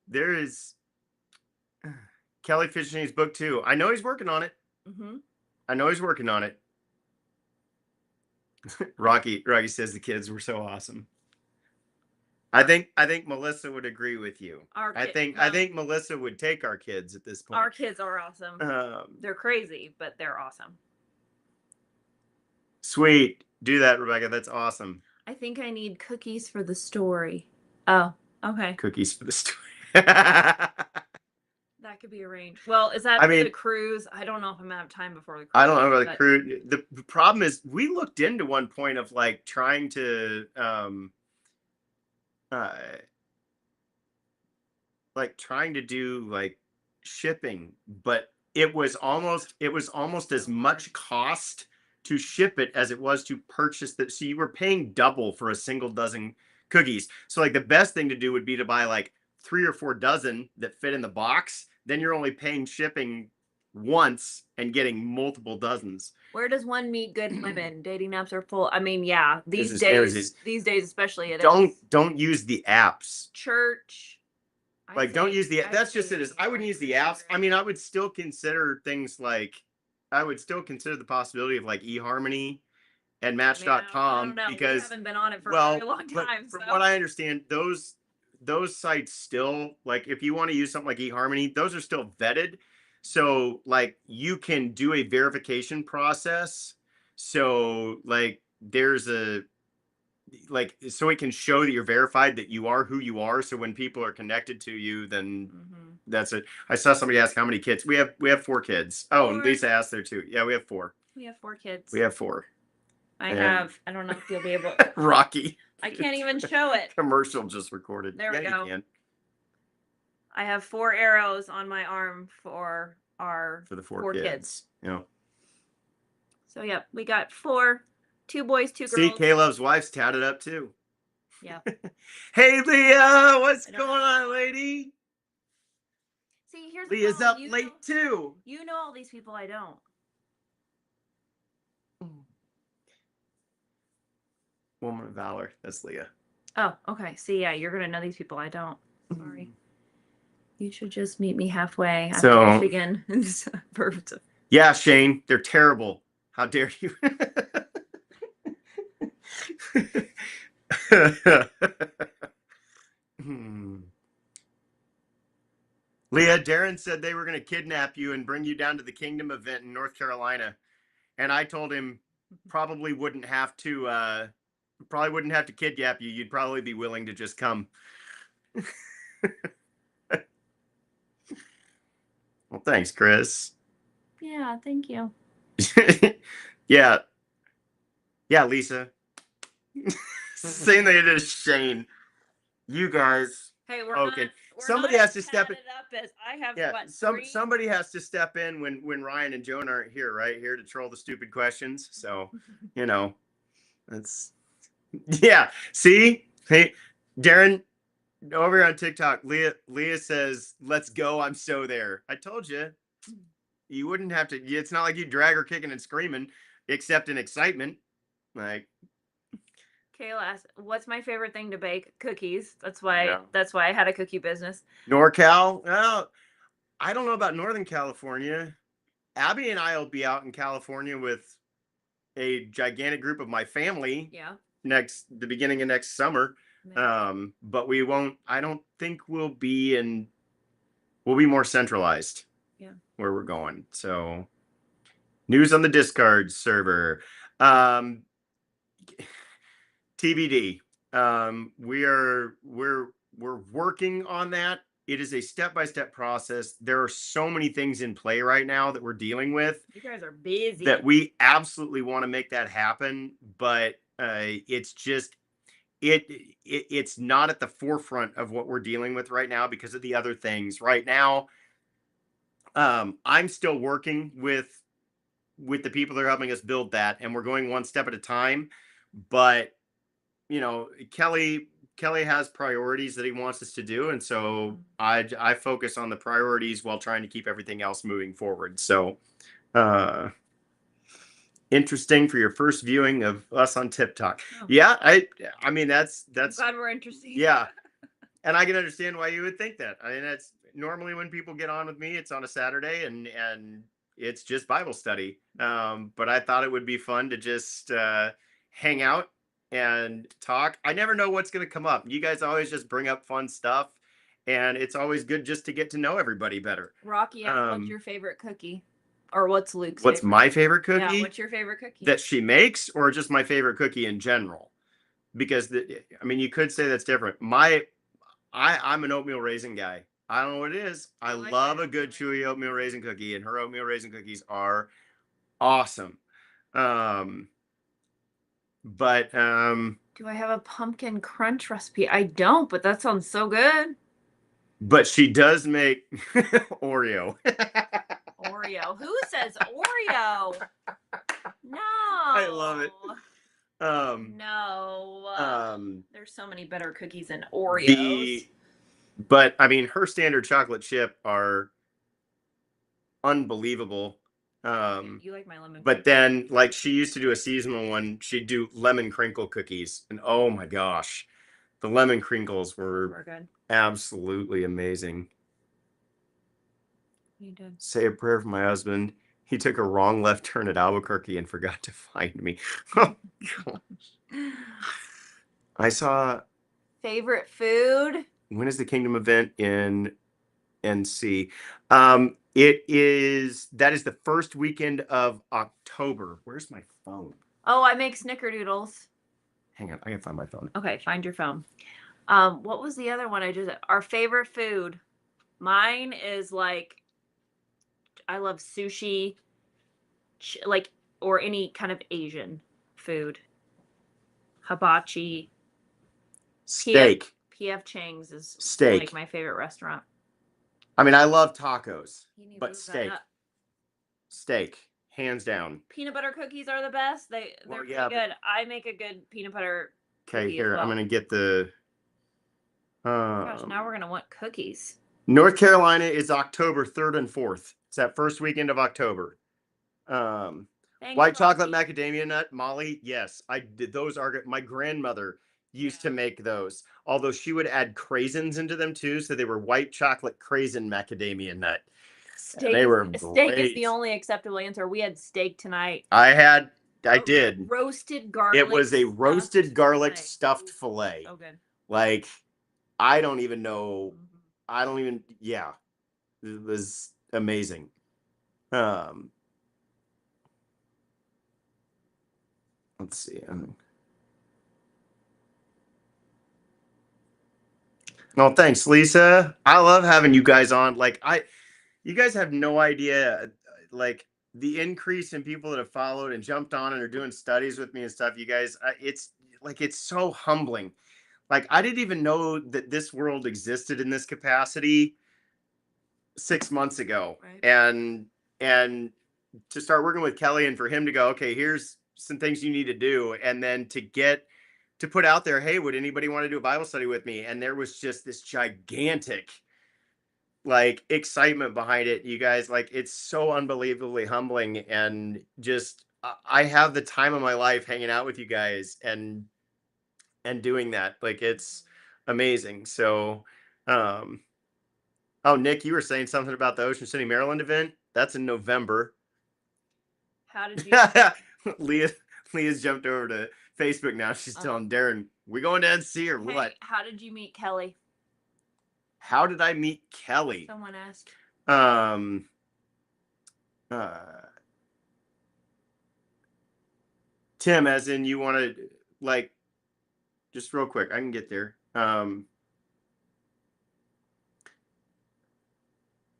Speaker 1: There is Kelly Fishing's book too. I know he's working on it. Mm-hmm. I know he's working on it. Rocky says the kids were so awesome. I think Melissa would agree with you. I think Melissa would take our kids at this point.
Speaker 2: Our kids are awesome. They're crazy, but they're awesome.
Speaker 1: Sweet. Do that, Rebecca. That's awesome.
Speaker 2: I think I need cookies for the story. Oh, okay.
Speaker 1: Cookies for the story.
Speaker 2: That could be arranged. Well, is that the cruise? I don't know if I'm gonna have time before the cruise.
Speaker 1: I don't know about the cruise. The problem is we looked into one point of like trying to do like shipping, but it was almost as much cost to ship it as it was to purchase that. So you were paying double for a single dozen cookies. So like the best thing to do would be to buy like 3 or 4 dozen that fit in the box. Then you're only paying shipping once and getting multiple dozens.
Speaker 2: Where does one meet good women? Dating apps are full. I mean, yeah, these days especially.
Speaker 1: Don't use the apps.
Speaker 2: Church.
Speaker 1: Don't use the. That's just it. I wouldn't use the apps. I mean, I would still consider things like. I would still consider the possibility of like eHarmony and Match.com because
Speaker 2: we haven't been on it for a very long time.
Speaker 1: From what I understand, those sites still, like if you want to use something like eHarmony, those are still vetted. So like you can do a verification process. So like there's so it can show that you're verified, that you are who you are. So when people are connected to you, then that's it. I saw somebody ask how many kids. We have 4 kids. Oh, and Lisa asked there too. Yeah, we have 4.
Speaker 2: We have 4 kids.
Speaker 1: We have 4.
Speaker 2: I don't know if you'll be able.
Speaker 1: Rocky.
Speaker 2: I can't even show it.
Speaker 1: Commercial just recorded.
Speaker 2: There we go. You can. I have 4 arrows on my arm for our
Speaker 1: For the four kids. You know.
Speaker 2: So yep, we got 4, 2 boys, 2 girls.
Speaker 1: See, Caleb's wife's tatted up too.
Speaker 2: Yeah.
Speaker 1: Hey Leah, what's going on, lady?
Speaker 2: See, here's
Speaker 1: Leah's
Speaker 2: the
Speaker 1: up late too.
Speaker 2: You know all these people, I don't.
Speaker 1: Woman of valor. That's Leah.
Speaker 2: Oh, okay. See, yeah, you're gonna know these people, I don't. Sorry. You should just meet me halfway. I'm
Speaker 1: So,
Speaker 2: Michigan. Perfect.
Speaker 1: Yeah, Shane, they're terrible. How dare you? Leah, Darren said they were going to kidnap you and bring you down to the Kingdom event in North Carolina. And I told him probably wouldn't have to kidnap you. You'd probably be willing to just come. Well, thanks, Chris.
Speaker 2: Yeah, thank you.
Speaker 1: Yeah. Yeah, Lisa. Same thing to Shane. You guys.
Speaker 2: Hey, we're
Speaker 1: okay.
Speaker 2: We're
Speaker 1: Somebody has to step in.
Speaker 2: Up as I have
Speaker 1: Somebody has to step in when Ryan and Joan aren't here, right? Here to troll the stupid questions. So, that's yeah. See? Hey, Darren, over here on TikTok, Leah says, "Let's go. I'm so there." I told you. You wouldn't have to. It's not like you drag her kicking and screaming, except in excitement. Like,
Speaker 2: Kayla asked, "What's my favorite thing to bake? Cookies." That's why I had a cookie business.
Speaker 1: NorCal. Well, I don't know about Northern California. Abby and I will be out in California with a gigantic group of my family.
Speaker 2: Yeah.
Speaker 1: The beginning of next summer. But we won't. I don't think we'll be more centralized.
Speaker 2: Yeah.
Speaker 1: Where we're going. So, news on the Discard server. TBD. We're working on that. It is a step-by-step process. There are so many things in play right now that we're dealing with.
Speaker 2: You guys are busy.
Speaker 1: That we absolutely want to make that happen, but it's just it's not at the forefront of what we're dealing with right now because of the other things. Right now, I'm still working with the people that are helping us build that, and we're going one step at a time. But Kelly has priorities that he wants us to do, and so I focus on the priorities while trying to keep everything else moving forward. So, interesting for your first viewing of us on TikTok. Oh. Yeah, I mean that's
Speaker 2: I'm glad we're interesting.
Speaker 1: Yeah, and I can understand why you would think that. I mean, that's normally when people get on with me, it's on a Saturday, and it's just Bible study. But I thought it would be fun to just hang out and talk. I never know what's going to come up. You guys always just bring up fun stuff, and it's always good just to get to know everybody better.
Speaker 2: Rocky, what's your favorite cookie? Or what's Luke's
Speaker 1: favorite? My favorite cookie?
Speaker 2: Yeah, what's your favorite cookie?
Speaker 1: That she makes, or just my favorite cookie in general? Because you could say that's different. I'm an oatmeal raisin guy. I don't know what it is. I love a good chewy oatmeal raisin cookie, and her oatmeal raisin cookies are awesome. But
Speaker 2: do I have a pumpkin crunch recipe? I don't, but that sounds so good.
Speaker 1: But she does make Oreo.
Speaker 2: Oreo. Who says Oreo? No.
Speaker 1: I love it.
Speaker 2: No. There's so many better cookies than Oreos.
Speaker 1: But her standard chocolate chip are unbelievable.
Speaker 2: You like my lemon.
Speaker 1: But then, like, she used to do a seasonal one. She'd do lemon crinkle cookies, and oh my gosh, the lemon crinkles were
Speaker 2: good.
Speaker 1: Absolutely amazing.
Speaker 2: You did.
Speaker 1: Say a prayer for my husband. He took a wrong left turn at Albuquerque and forgot to find me. Oh gosh. I saw.
Speaker 2: Favorite food?
Speaker 1: When is the Kingdom event in NC? That is the first weekend of October. Where's my phone?
Speaker 2: Oh, I make snickerdoodles.
Speaker 1: Hang on, I gotta find my phone.
Speaker 2: Okay, find your phone. What was the other one I just? Our favorite food. Mine is like, I love sushi, or any kind of Asian food. Hibachi.
Speaker 1: Steak.
Speaker 2: PF Chang's is
Speaker 1: steak.
Speaker 2: Like my favorite restaurant.
Speaker 1: I love tacos, but steak. Steak, hands down.
Speaker 2: Peanut butter cookies are the best. They're pretty good. I make a good peanut butter
Speaker 1: Okay,
Speaker 2: cookie
Speaker 1: here,
Speaker 2: as well.
Speaker 1: I'm going to get the...
Speaker 2: Gosh, now we're going to want cookies.
Speaker 1: North Carolina is October 3rd and 4th. It's that first weekend of October. White chocolate macadamia nut, Molly. Yes, I did. Those are good. My grandmother used to make those, although she would add craisins into them too. So they were white chocolate craisin macadamia nut.
Speaker 2: Steak is the only acceptable answer. We had steak tonight.
Speaker 1: I did.
Speaker 2: Roasted garlic.
Speaker 1: It was a roasted garlic stuffed fillet.
Speaker 2: Oh, good.
Speaker 1: Like, I don't even know. Yeah. It was amazing. Let's see. No, thanks, Lisa. I love having you guys on. Like, you guys have no idea, like, the increase in people that have followed and jumped on and are doing studies with me and stuff. You guys, it's so humbling. Like, I didn't even know that this world existed in this capacity 6 months ago. Right. And to start working with Kelly and for him to go, okay, here's some things you need to do. And then to put out there, hey, would anybody want to do a Bible study with me? And there was just this gigantic, like, excitement behind it. You guys, like, it's so unbelievably humbling. And just, I have the time of my life hanging out with you guys and doing that. Like, it's amazing. So, oh, Nick, you were saying something about the Ocean City, Maryland event. That's in November.
Speaker 2: How did you?
Speaker 1: Leah's jumped over to Facebook now. She's telling Darren, we going to NC or what?
Speaker 2: How did you meet Kelly?
Speaker 1: How did I meet Kelly?
Speaker 2: Someone asked.
Speaker 1: Tim, as in you want to, like, just real quick, I can get there.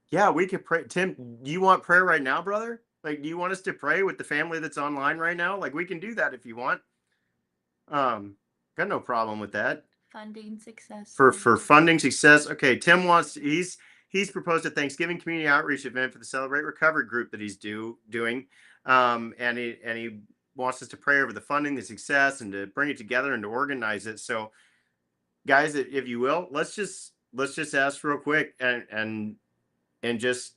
Speaker 1: Yeah, we could pray. Tim, do you want prayer right now, brother? Like, do you want us to pray with the family that's online right now? Like, we can do that if you want. Got no problem with that.
Speaker 2: Funding success.
Speaker 1: For funding success. Okay, Tim wants, he's proposed a Thanksgiving community outreach event for the Celebrate Recovery group that he's doing. And he wants us to pray over the funding, the success, and to bring it together and to organize it. So, guys, if you will, let's just ask real quick and just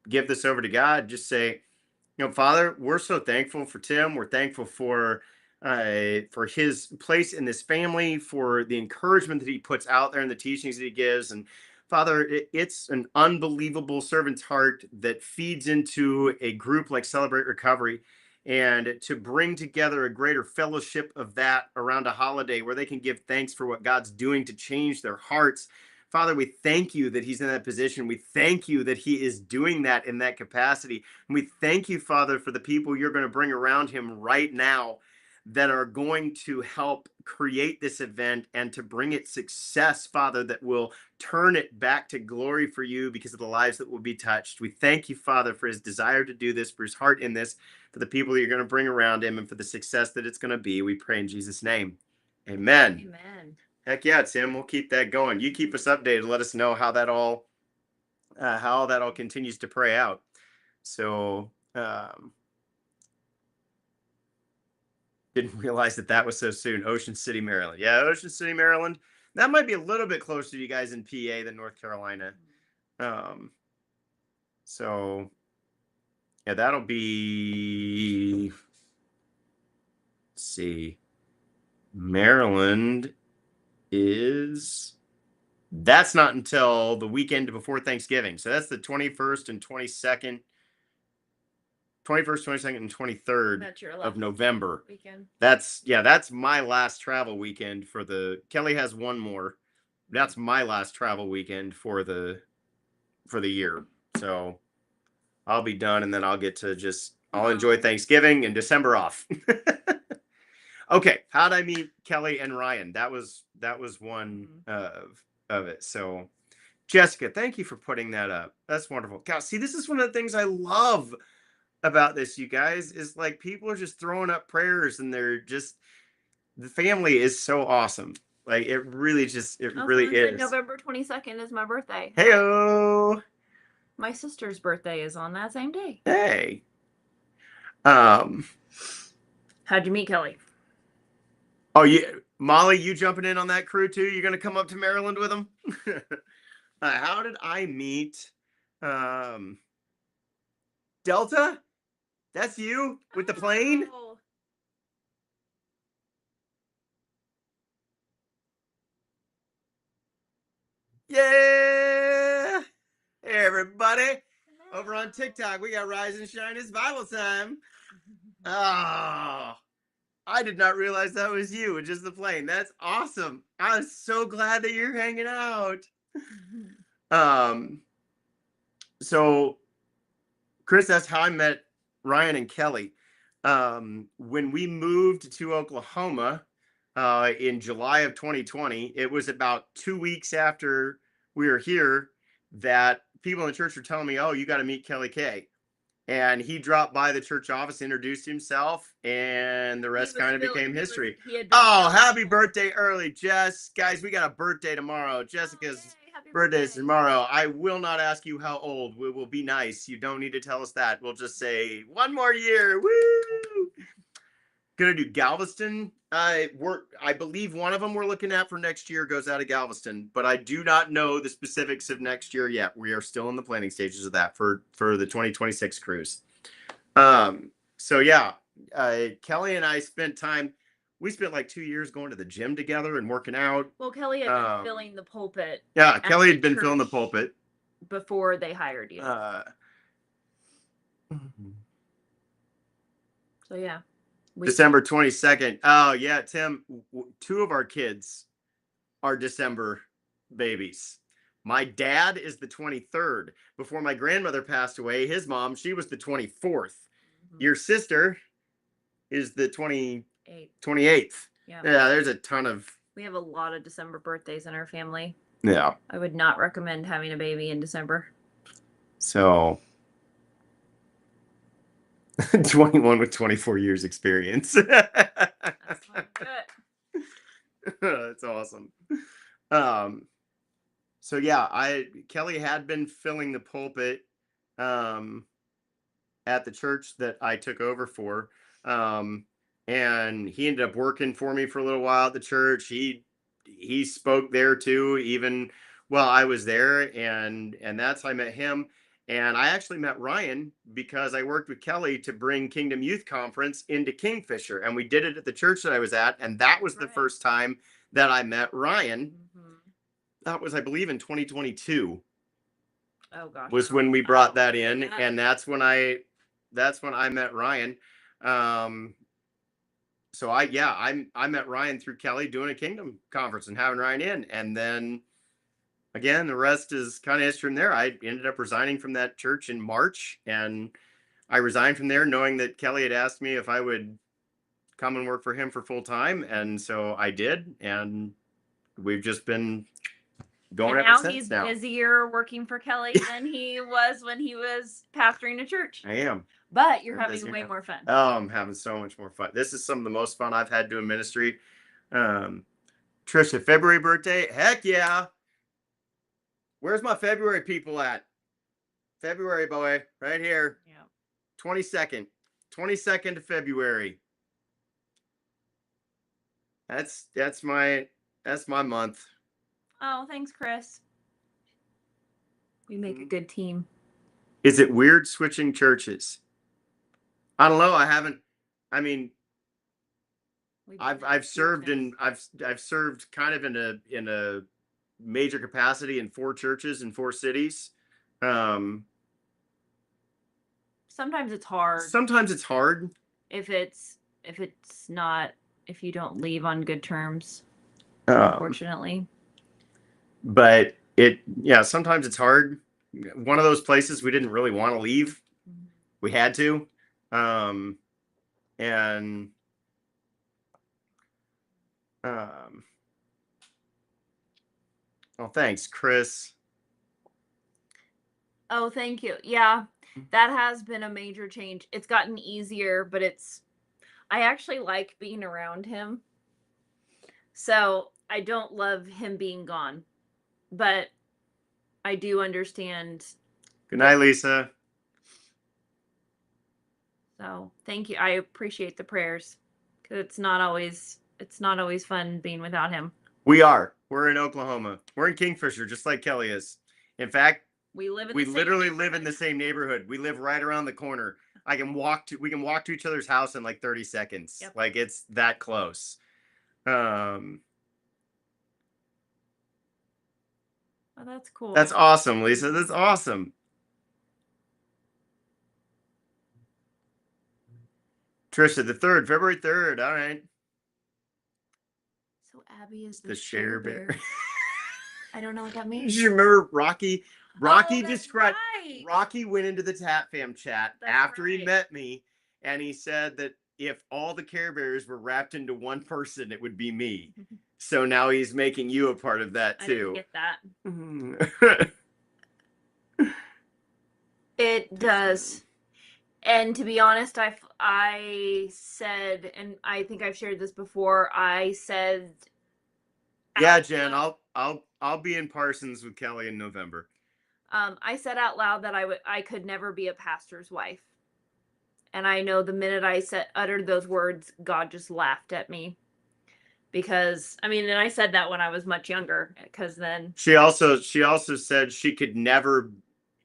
Speaker 1: give this over to God. Just say, Father, we're so thankful for Tim. We're thankful for his place in this family, for the encouragement that he puts out there and the teachings that he gives. And Father, it's an unbelievable servant's heart that feeds into a group like Celebrate Recovery, and to bring together a greater fellowship of that around a holiday where they can give thanks for what God's doing to change their hearts. Father, we thank you that he's in that position. We thank you that he is doing that in that capacity. And we thank you, Father, for the people you're going to bring around him right now that are going to help create this event and to bring it success, Father, that will turn it back to glory for you because of the lives that will be touched. We thank you, Father, for his desire to do this, for his heart in this, for the people you're going to bring around him, and for the success that it's going to be. We pray in Jesus' name. Amen.
Speaker 2: Amen.
Speaker 1: Heck yeah, Tim. We'll keep that going. You keep us updated. Let us know how that all continues to pray out. So, didn't realize that was so soon. Ocean City, Maryland. Yeah, Ocean City, Maryland. That might be a little bit closer to you guys in PA than North Carolina. So, yeah, that'll be, let's see, Maryland that's not until the weekend before Thanksgiving. So that's the 21st and 22nd. 21st, 22nd, and 23rd of November.
Speaker 2: Weekend.
Speaker 1: That's my last travel weekend for Kelly has one more. That's my last travel weekend for the year. So I'll be done, and then I'll get to I'll enjoy Thanksgiving and December off. Okay, how'd I meet Kelly and Ryan? That was one of it. So Jessica, thank you for putting that up. That's wonderful. God, see, this is one of the things I love about this, you guys, is like people are just throwing up prayers, and they're just, the family is so awesome. Like, it really is.
Speaker 2: November 22nd is my birthday.
Speaker 1: Heyo.
Speaker 2: My sister's birthday is on that same day.
Speaker 1: Hey, Um,
Speaker 2: How'd you meet Kelly?
Speaker 1: oh, Molly, you jumping in on that crew too? You're gonna come up to Maryland with them? How did I meet um, Delta? That's you with the plane?
Speaker 2: Oh.
Speaker 1: Yeah! Hey, everybody. Over on TikTok, we got Rise and Shine. It's Bible time. Oh, I did not realize that was you with just the plane. That's awesome. I'm so glad that you're hanging out. Um, so Chris, that's how I met Ryan and Kelly. When we moved to Oklahoma in July of 2020, it was about 2 weeks after we were here that people in the church were telling me, "Oh, you got to meet Kelly Kay." And he dropped by the church office, introduced himself, and the rest kind of became history. Oh, happy birthday early, Jess. Guys, we got a birthday tomorrow. Jessica's birthday is tomorrow. I will not ask you how old. We will be nice. You don't need to tell us that. We'll just say 1 more year. Woo! Gonna do Galveston. I believe one of them we're looking at for next year goes out of Galveston, but I do not know the specifics of next year yet. We are still in the planning stages of that for the 2026 cruise. So yeah, Kelly and I spent time. We spent like 2 years going to the gym together and working out.
Speaker 2: Well, Kelly had been filling the pulpit.
Speaker 1: Yeah, Kelly had been filling the pulpit
Speaker 2: before they hired you. So yeah.
Speaker 1: December 22nd. Oh yeah, Tim, two of our kids are December babies. My dad is the 23rd. Before my grandmother passed away, his mom, she was the 24th. Mm-hmm. Your sister is the 28th. Yeah, there's a ton of...
Speaker 2: We have a lot of December birthdays in our family.
Speaker 1: Yeah.
Speaker 2: I would not recommend having a baby in December.
Speaker 1: So 21 with 24 years experience. That's good. That's awesome. So yeah, Kelly had been filling the pulpit at the church that I took over for. And he ended up working for me for a little while at the church. He spoke there too, even while I was there, and that's how I met him. And I actually met Ryan because I worked with Kelly to bring Kingdom Youth Conference into Kingfisher, and we did it at the church that I was at, and that was the first time that I met Ryan. Mm-hmm. That was, I believe, in 2022.
Speaker 2: Oh gosh.
Speaker 1: Was when we brought that in, and that's when I met Ryan. So I met Ryan through Kelly doing a Kingdom conference and having Ryan in, and then again the rest is kind of history from there. I ended up resigning from that church in March, and I resigned from there knowing that Kelly had asked me if I would come and work for him for full time, and so I did, and we've just been going ever since.
Speaker 2: He's busier working for Kelly than he was when he was pastoring a church.
Speaker 1: I am.
Speaker 2: But you're having way more fun.
Speaker 1: Oh, I'm having so much more fun. This is some of the most fun I've had doing ministry. Trisha, February birthday? Heck yeah. Where's my February people at? February boy, right here. Yeah. 22nd. 22nd of February. That's my month.
Speaker 2: Oh, thanks, Chris. We make a good team.
Speaker 1: Is it weird switching churches? I don't know. I've served I've served kind of in a major capacity in 4 churches in 4 cities.
Speaker 2: Sometimes it's hard. If you don't leave on good terms, unfortunately.
Speaker 1: But sometimes it's hard. One of those places we didn't really want to leave. Mm-hmm. We had to. Oh, thanks, Chris.
Speaker 2: Oh, thank you. Yeah, that has been a major change. It's gotten easier, but I actually like being around him. So I don't love him being gone, but I do understand.
Speaker 1: Good night, Lisa.
Speaker 2: So So thank you. I appreciate the prayers because it's not always fun being without him.
Speaker 1: We are. We're in Oklahoma. We're in Kingfisher, just like Kelly is. In fact,
Speaker 2: We live in
Speaker 1: we
Speaker 2: the same
Speaker 1: literally live in
Speaker 2: neighborhood.
Speaker 1: the same neighborhood. We live right around the corner. We can walk to each other's house in like 30 seconds.
Speaker 2: Yep.
Speaker 1: Like it's that close.
Speaker 2: Oh, that's cool.
Speaker 1: That's awesome, Lisa. That's awesome. Trisha, the 3rd, February 3rd. All right.
Speaker 2: So Abby is
Speaker 1: The Share Bear.
Speaker 2: I don't know what that means.
Speaker 1: Do you remember Rocky? Rocky
Speaker 2: that's
Speaker 1: described
Speaker 2: right.
Speaker 1: Rocky went into the Tap Fam chat
Speaker 2: That's
Speaker 1: after he
Speaker 2: right.
Speaker 1: met me, and he said that if all the Care Bears were wrapped into one person, it would be me. So now he's making you a part of that
Speaker 2: I didn't
Speaker 1: too.
Speaker 2: get that. It does. And to be honest, I said, and I think I've shared this before. I said,
Speaker 1: Yeah,
Speaker 2: out
Speaker 1: Jen,
Speaker 2: loud-
Speaker 1: I'll be in Parsons with Kelly in November.
Speaker 2: I said out loud that I could never be a pastor's wife. And I know the minute I uttered those words, God just laughed at me. Because I mean, and I said that when I was much younger, because then
Speaker 1: She also said she could never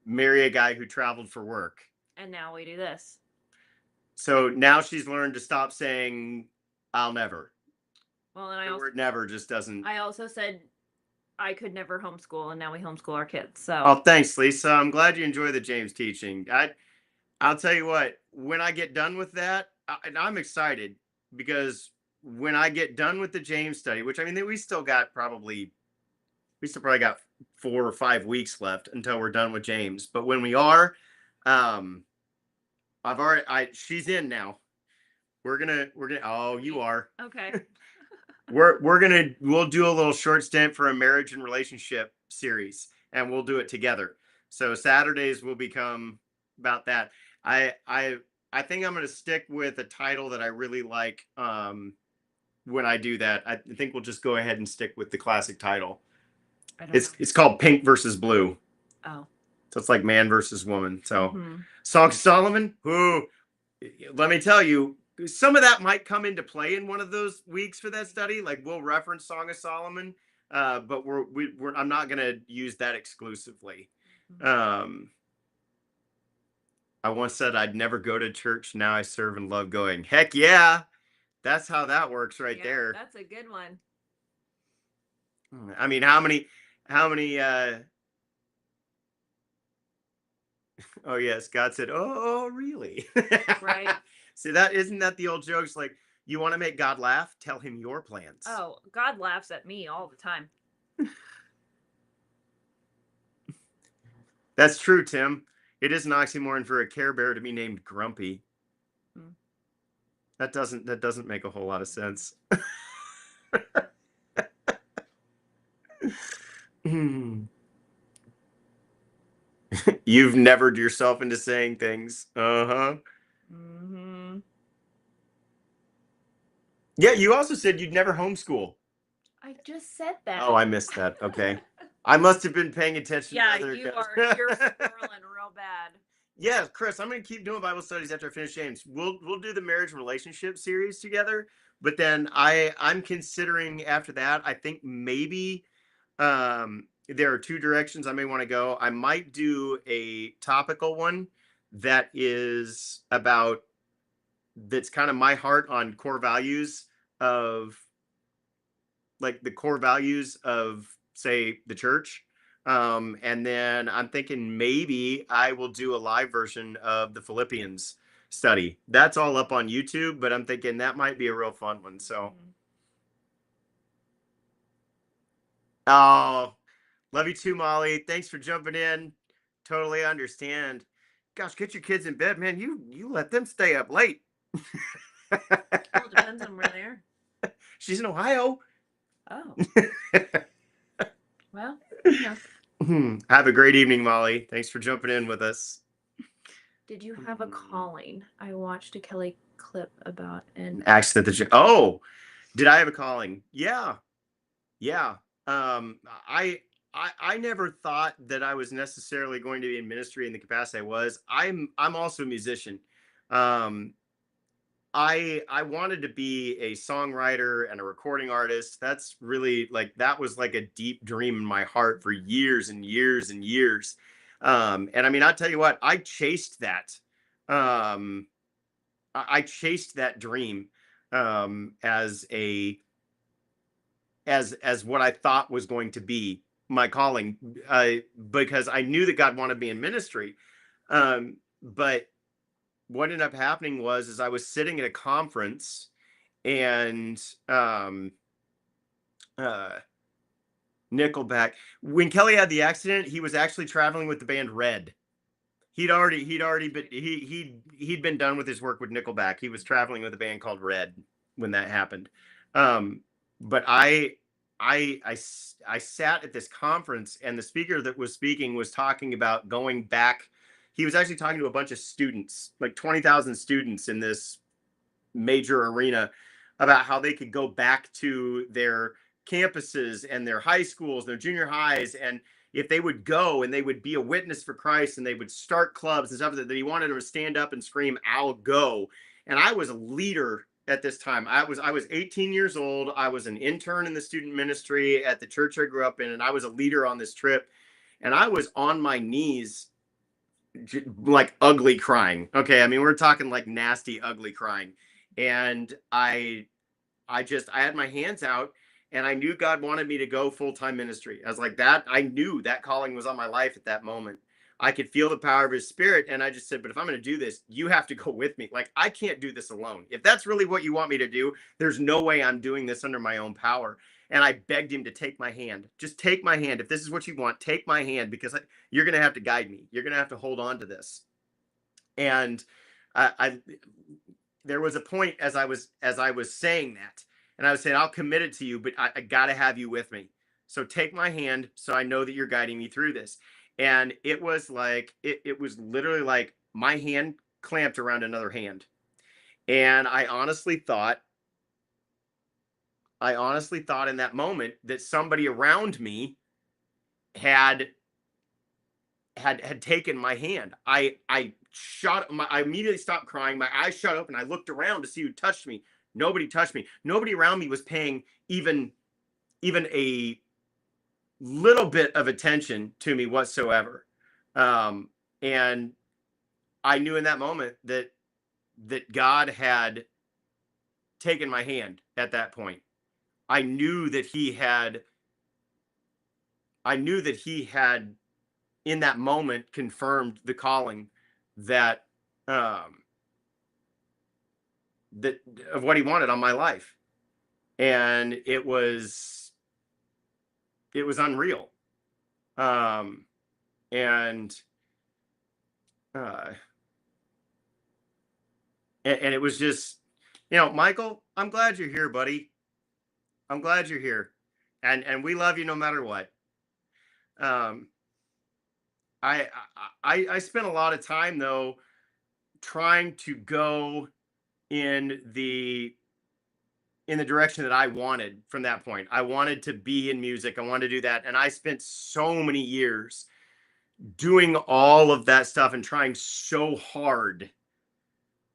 Speaker 1: marry a guy who traveled for work.
Speaker 2: and now we do this.
Speaker 1: So now she's learned to stop saying I'll never.
Speaker 2: Well, and
Speaker 1: The word never just doesn't.
Speaker 2: I also said I could never homeschool, and now we homeschool our kids. So
Speaker 1: Oh, thanks, Lisa. I'm glad you enjoy the James teaching. I'll tell you what, when I get done with that, I'm excited because when I get done with the James study, which I mean, we still probably got 4 or 5 weeks left until we're done with James. But when we are, she's in now. We're gonna, oh, you are.
Speaker 2: okay.
Speaker 1: We'll do a little short stint for a marriage and relationship series, and we'll do it together. So Saturdays will become about that. I think I'm going to stick with a title that I really like. When I do that, I think we'll just go ahead and stick with the classic title. It's called Pink versus Blue.
Speaker 2: Oh,
Speaker 1: so it's like man versus woman. So Song of Solomon. Ooh, let me tell you, some of that might come into play in one of those weeks for that study. Like we'll reference Song of Solomon, but I'm not going to use that exclusively. I once said I'd never go to church. Now I serve and love going. Heck yeah. That's how that works right there.
Speaker 2: That's a good one.
Speaker 1: I mean, how many, oh yes, God said, oh, really?
Speaker 2: Right.
Speaker 1: See, isn't that the old jokes? Like, you want to make God laugh? Tell him your plans.
Speaker 2: Oh, God laughs at me all the time.
Speaker 1: That's true, Tim. It is an oxymoron for a Care Bear to be named Grumpy. That doesn't make a whole lot of sense. You've nevered yourself into saying things. Uh-huh. Yeah, you also said you'd never homeschool.
Speaker 2: I just said that.
Speaker 1: Oh, I missed that. Okay. I must have been paying attention.
Speaker 2: Yeah, you're squirreling real bad.
Speaker 1: Yeah, Chris, I'm going to keep doing Bible studies after I finish James. We'll do the marriage relationship series together, but then I'm considering after that, I think maybe there are 2 directions I may want to go. I might do a topical one that is that's kind of my heart on core values of like the core values of, say, the church. And then I'm thinking maybe I will do a live version of the Philippians study. That's all up on YouTube, but I'm thinking that might be a real fun one. So, oh, love you too, Molly. Thanks for jumping in. Totally understand. Gosh, get your kids in bed, man. You let them stay up late.
Speaker 2: Well, it depends on where they are.
Speaker 1: She's in Ohio.
Speaker 2: Oh. Well, yeah.
Speaker 1: Have a great evening, Molly. Thanks for jumping in with us.
Speaker 2: Did you have a calling? I watched a Kelly clip about an
Speaker 1: accident that oh, did I have a calling? Yeah. I never thought that I was necessarily going to be in ministry in the capacity I was. I'm also a musician. Um, I wanted to be a songwriter and a recording artist. That's really like that was like a deep dream in my heart for years and years and years. And I mean, I'll tell you what, I chased that. Um, I chased that dream as a as what I thought was going to be my calling, because I knew that God wanted me in ministry. But what ended up happening was, is I was sitting at a conference, and uh, Nickelback. When Kelly had the accident, he was actually traveling with the band Red. He'd already been he'd been done with his work with Nickelback. He was traveling with a band called Red when that happened. Um, but I sat at this conference, and the speaker that was speaking was talking about going back. He was actually talking to a bunch of students, like 20,000 students in this major arena, about how they could go back to their campuses and their high schools, their junior highs, and if they would go and they would be a witness for Christ and they would start clubs and stuff, that he wanted them to stand up and scream, "I'll go." And I was a leader at this time. I was 18 years old. I was an intern in the student ministry at the church I grew up in, and I was a leader on this trip. And I was on my knees, like ugly crying. Okay, I mean, we're talking like nasty, ugly crying. And I had my hands out, and I knew God wanted me to go full-time ministry. I was like that. I knew that calling was on my life at that moment. I could feel the power of his spirit. And I just said, but if I'm going to do this, you have to go with me. Like, I can't do this alone. If that's really what you want me to do, there's no way I'm doing this under my own power. And I begged him to take my hand. Just take my hand. If this is what you want, take my hand, because you're going to have to guide me. You're going to have to hold on to this. And I there was a point as I was saying that, and I was saying, I'll commit it to you, but I got to have you with me. So take my hand, so I know that you're guiding me through this. And it was like it was literally like my hand clamped around another hand, and I honestly thought in that moment that somebody around me had had taken my hand. I immediately stopped crying. My eyes shut open. I looked around to see who touched me. Nobody touched me. Nobody around me was paying even a little bit of attention to me whatsoever. And I knew in that moment that God had taken my hand at that point. I knew that he had I knew that he had in that moment confirmed the calling that um that of what he wanted on my life. And it was unreal. um and uh and it was just, Michael, I'm glad you're here, buddy. I'm glad you're here, and we love you no matter what. um I spent a lot of time, though, trying to go in the direction that I wanted from that point. I wanted to be in music. I wanted to do that. And I spent so many years doing all of that stuff and trying so hard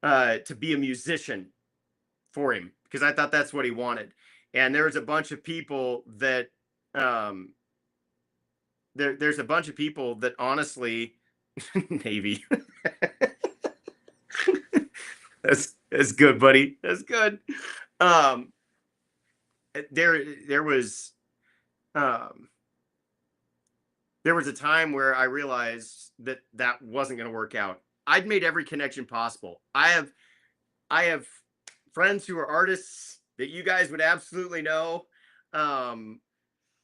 Speaker 1: to be a musician for him, because I thought that's what he wanted. And there was a bunch of people that um there's a bunch of people that honestly Navy. That's good, buddy. That's good. Um there was um there was a time where I realized that that wasn't going to work out. I'd made every connection possible. I have friends who are artists that you guys would absolutely know. Um,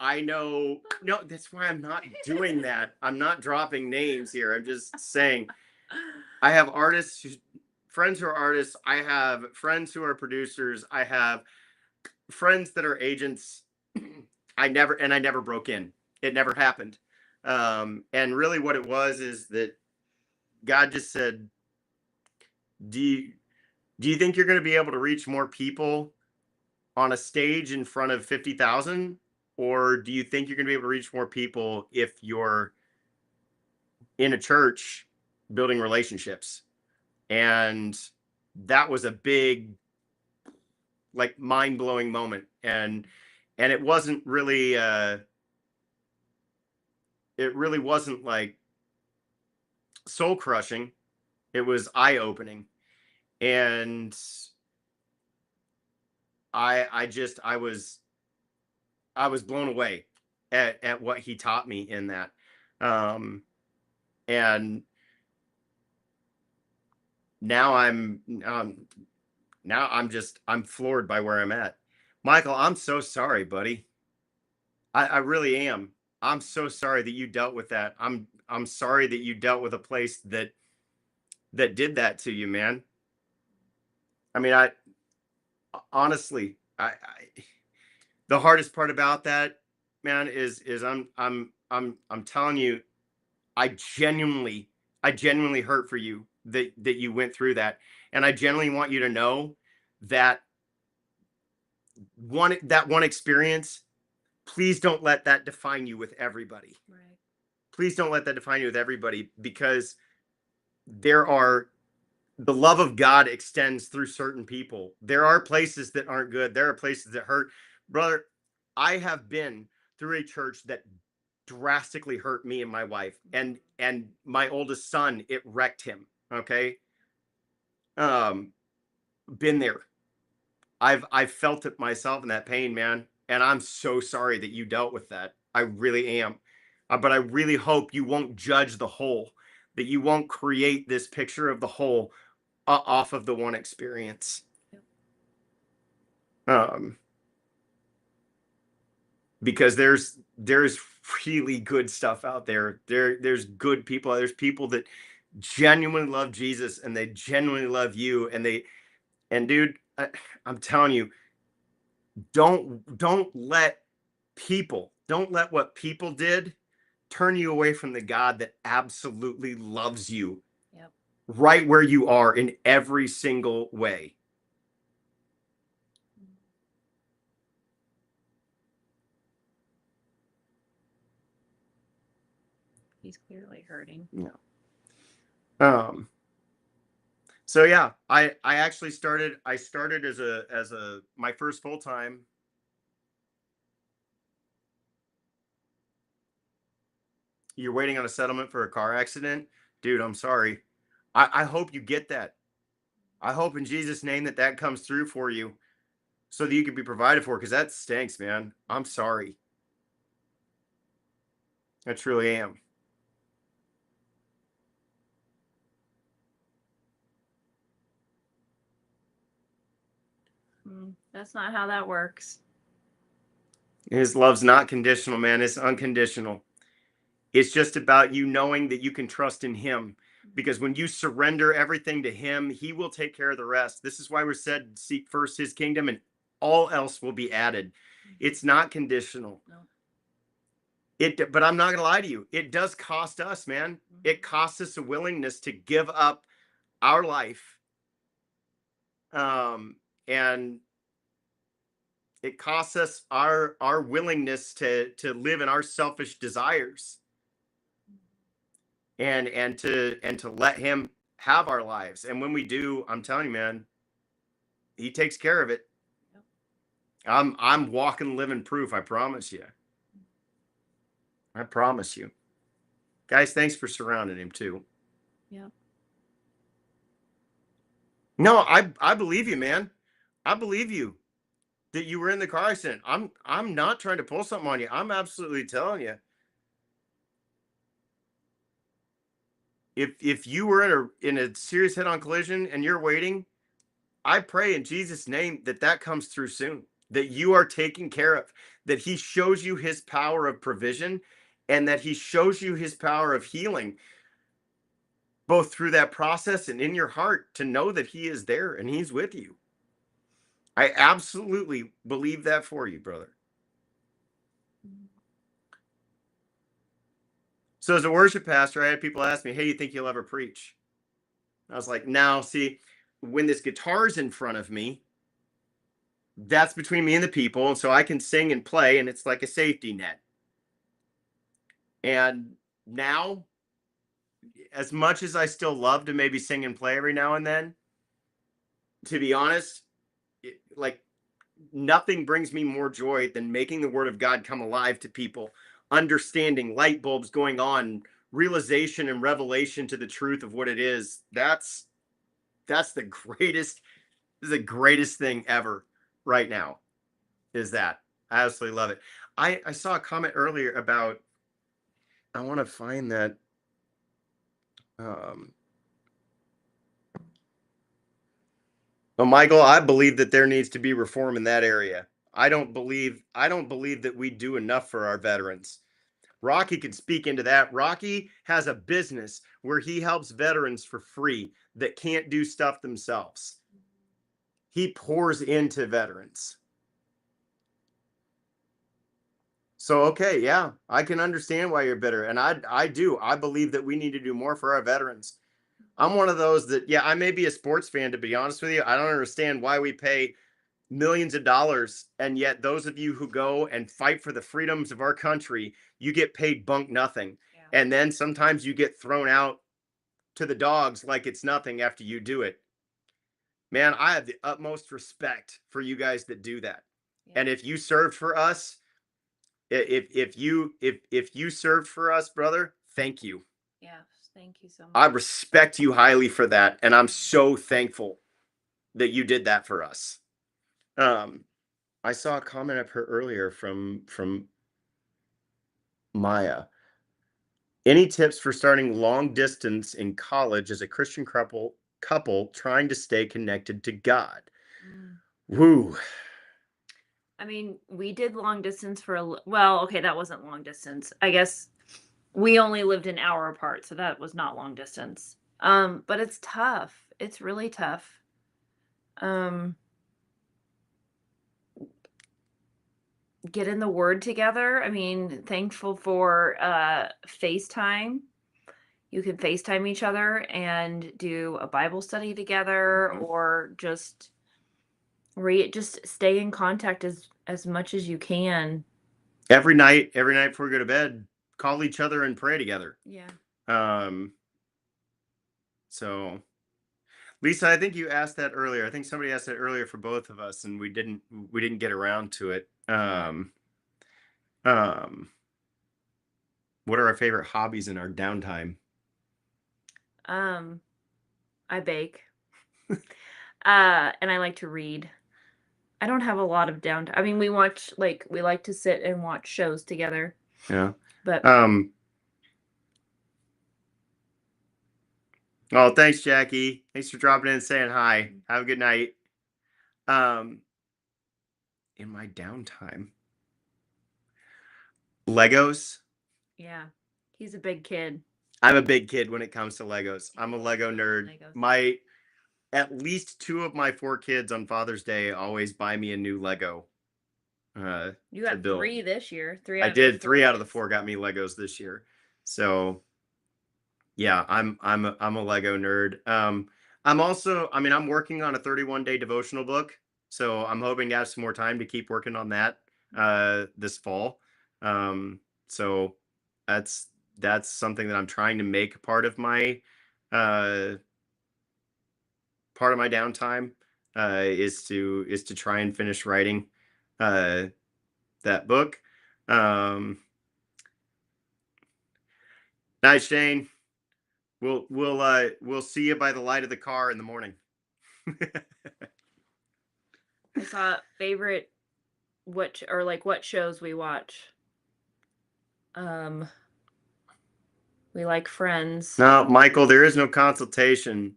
Speaker 1: I know. No, that's why I'm not doing that. I'm not dropping names here. I'm just saying I have friends who are artists. I have friends who are producers. I have friends that are agents. I never broke in. It never happened. And really, what it was is that God just said, "Do you do you think you're going to be able to reach more people on a stage in front of 50,000, or do you think you're going to be able to reach more people if you're in a church building relationships?" And that was a big, like, mind-blowing moment. And it wasn't really it really wasn't like soul crushing. It was eye opening. And I was blown away at what he taught me in that. And now I'm floored by where I'm at. Michael, I'm so sorry, buddy. I really am. I'm so sorry that you dealt with that. I'm sorry that you dealt with a place that did that to you, man. I mean, I honestly, the hardest part about that, man, is I'm telling you, I genuinely, I genuinely hurt for you that you went through that. And I genuinely want you to know that one experience, please don't let that define you with everybody.
Speaker 2: Right.
Speaker 1: Please don't let that define you with everybody, because there are the love of God extends through certain people. There are places that aren't good. There are places that hurt. Brother, I have been through a church that drastically hurt me and my wife, and my oldest son, it wrecked him. Okay. Um, been there. I've felt it myself in that pain, man. And I'm so sorry that you dealt with that. I really am. But I really hope you won't judge the whole, that you won't create this picture of the whole off of the one experience. Um, because there's really good stuff out there. There's good people. There's people that genuinely love Jesus, and they genuinely love you. And dude, I'm telling you, don't let don't let what people did turn you away from the God that absolutely loves you.
Speaker 2: Yep.
Speaker 1: Right where you are in every single way.
Speaker 2: He's clearly hurting.
Speaker 1: Yeah. So yeah, I actually started as a my first full time. You're waiting on a settlement for a car accident, dude. I'm sorry. I hope you get that. I hope in Jesus' name that comes through for you, so that you can be provided for. Because that stinks, man. I'm sorry. I truly am.
Speaker 2: That's not how that works.
Speaker 1: His love's not conditional, man. It's unconditional. It's just about you knowing that you can trust in him, because when you surrender everything to him, he will take care of the rest. This is why we're said, seek first his kingdom and all else will be added. It's not conditional.
Speaker 2: No.
Speaker 1: But I'm not going to lie to you. It does cost us, man. It costs us a willingness to give up our life. And it costs us our willingness to live in our selfish desires, and to let him have our lives. And when we do, I'm telling you, man, he takes care of it.
Speaker 2: Yep.
Speaker 1: I'm walking, living proof. I promise you. I promise you. Guys, thanks for surrounding him too.
Speaker 2: Yeah.
Speaker 1: No, I believe you, man. I believe you that you were in the car accident. I'm not trying to pull something on you. I'm absolutely telling you. If you were in a serious head-on collision and you're waiting, I pray in Jesus' name that comes through soon, that you are taken care of, that he shows you his power of provision, and that he shows you his power of healing, both through that process and in your heart, to know that he is there and he's with you. I absolutely believe that for you, brother. So as a worship pastor, I had people ask me, hey, you think you'll ever preach? I was like, now, see, when this guitar's in front of me, that's between me and the people. And so I can sing and play, and it's like a safety net. And now as much as I still love to maybe sing and play every now and then, to be honest, like nothing brings me more joy than making the word of God come alive to people, understanding, light bulbs going on, realization and revelation to the truth of what it is. That's the greatest thing ever right now, is that. I absolutely love it. I saw a comment earlier about, I want to find that um well, Michael, I believe that there needs to be reform in that area. I don't believe that we do enough for our veterans. Rocky can speak into that. Rocky has a business where he helps veterans for free that can't do stuff themselves. He pours into veterans. So okay, yeah, I can understand why you're bitter, and I do. I believe that we need to do more for our veterans. I'm one of those that, yeah, I may be a sports fan, to be honest with you. I don't understand why we pay millions of dollars, and yet those of you who go and fight for the freedoms of our country, you get paid bunk nothing.
Speaker 2: Yeah.
Speaker 1: And then sometimes you get thrown out to the dogs like it's nothing after you do it. Man, I have the utmost respect for you guys that do that.
Speaker 2: Yeah.
Speaker 1: And if you served for us, if you served for us, brother, thank you.
Speaker 2: Yes, thank you so much.
Speaker 1: I respect you highly for that, and I'm so thankful that you did that for us. I saw a comment of her earlier from Maya. Any tips for starting long distance in college as a Christian couple trying to stay connected to God?
Speaker 2: Mm.
Speaker 1: Woo.
Speaker 2: I mean, we did long distance for well, okay, that wasn't long distance. I guess we only lived an hour apart, so that was not long distance. But it's tough. It's really tough. Um, Getting the word together. I mean, thankful for FaceTime. You can FaceTime each other and do a Bible study together,
Speaker 1: Mhm.
Speaker 2: or just just stay in contact as much as you can.
Speaker 1: Every night before we go to bed, call each other and pray together.
Speaker 2: Yeah.
Speaker 1: Um, so Lisa, I think you asked that earlier. I think somebody asked that earlier for both of us, and we didn't get around to it. Um, what are our favorite hobbies in our downtime?
Speaker 2: Um, I bake. And I like to read. I don't have a lot of downtime. I mean, we like to sit and watch shows together,
Speaker 1: Yeah.
Speaker 2: but
Speaker 1: Um, oh, thanks, Jackie. Thanks for dropping in and saying hi. Have a good night. Um, in my downtime, Legos.
Speaker 2: yeah, he's a big kid.
Speaker 1: I'm a big kid when it comes to Legos. I'm a
Speaker 2: He
Speaker 1: Lego
Speaker 2: loves
Speaker 1: nerd.
Speaker 2: Legos.
Speaker 1: My At least two of my four kids on Father's Day always buy me a new Lego
Speaker 2: You
Speaker 1: to
Speaker 2: got
Speaker 1: build.
Speaker 2: 3 this year. 3
Speaker 1: I
Speaker 2: out of your
Speaker 1: did.
Speaker 2: 4
Speaker 1: Three out of the
Speaker 2: kids.
Speaker 1: four got me Legos this year. So yeah, I'm a Lego nerd. I mean, I'm working on a 31-day devotional book, so I'm hoping to have some more time to keep working on that this fall. So that's that's something that I'm trying to make uh part of my downtime, is to try and finish writing uh that book. Um Night, Shane. We'll see you by the light of the car in the morning.
Speaker 2: I saw favorite what shows we watch. Um, we like Friends.
Speaker 1: No, Michael, there is no consultation.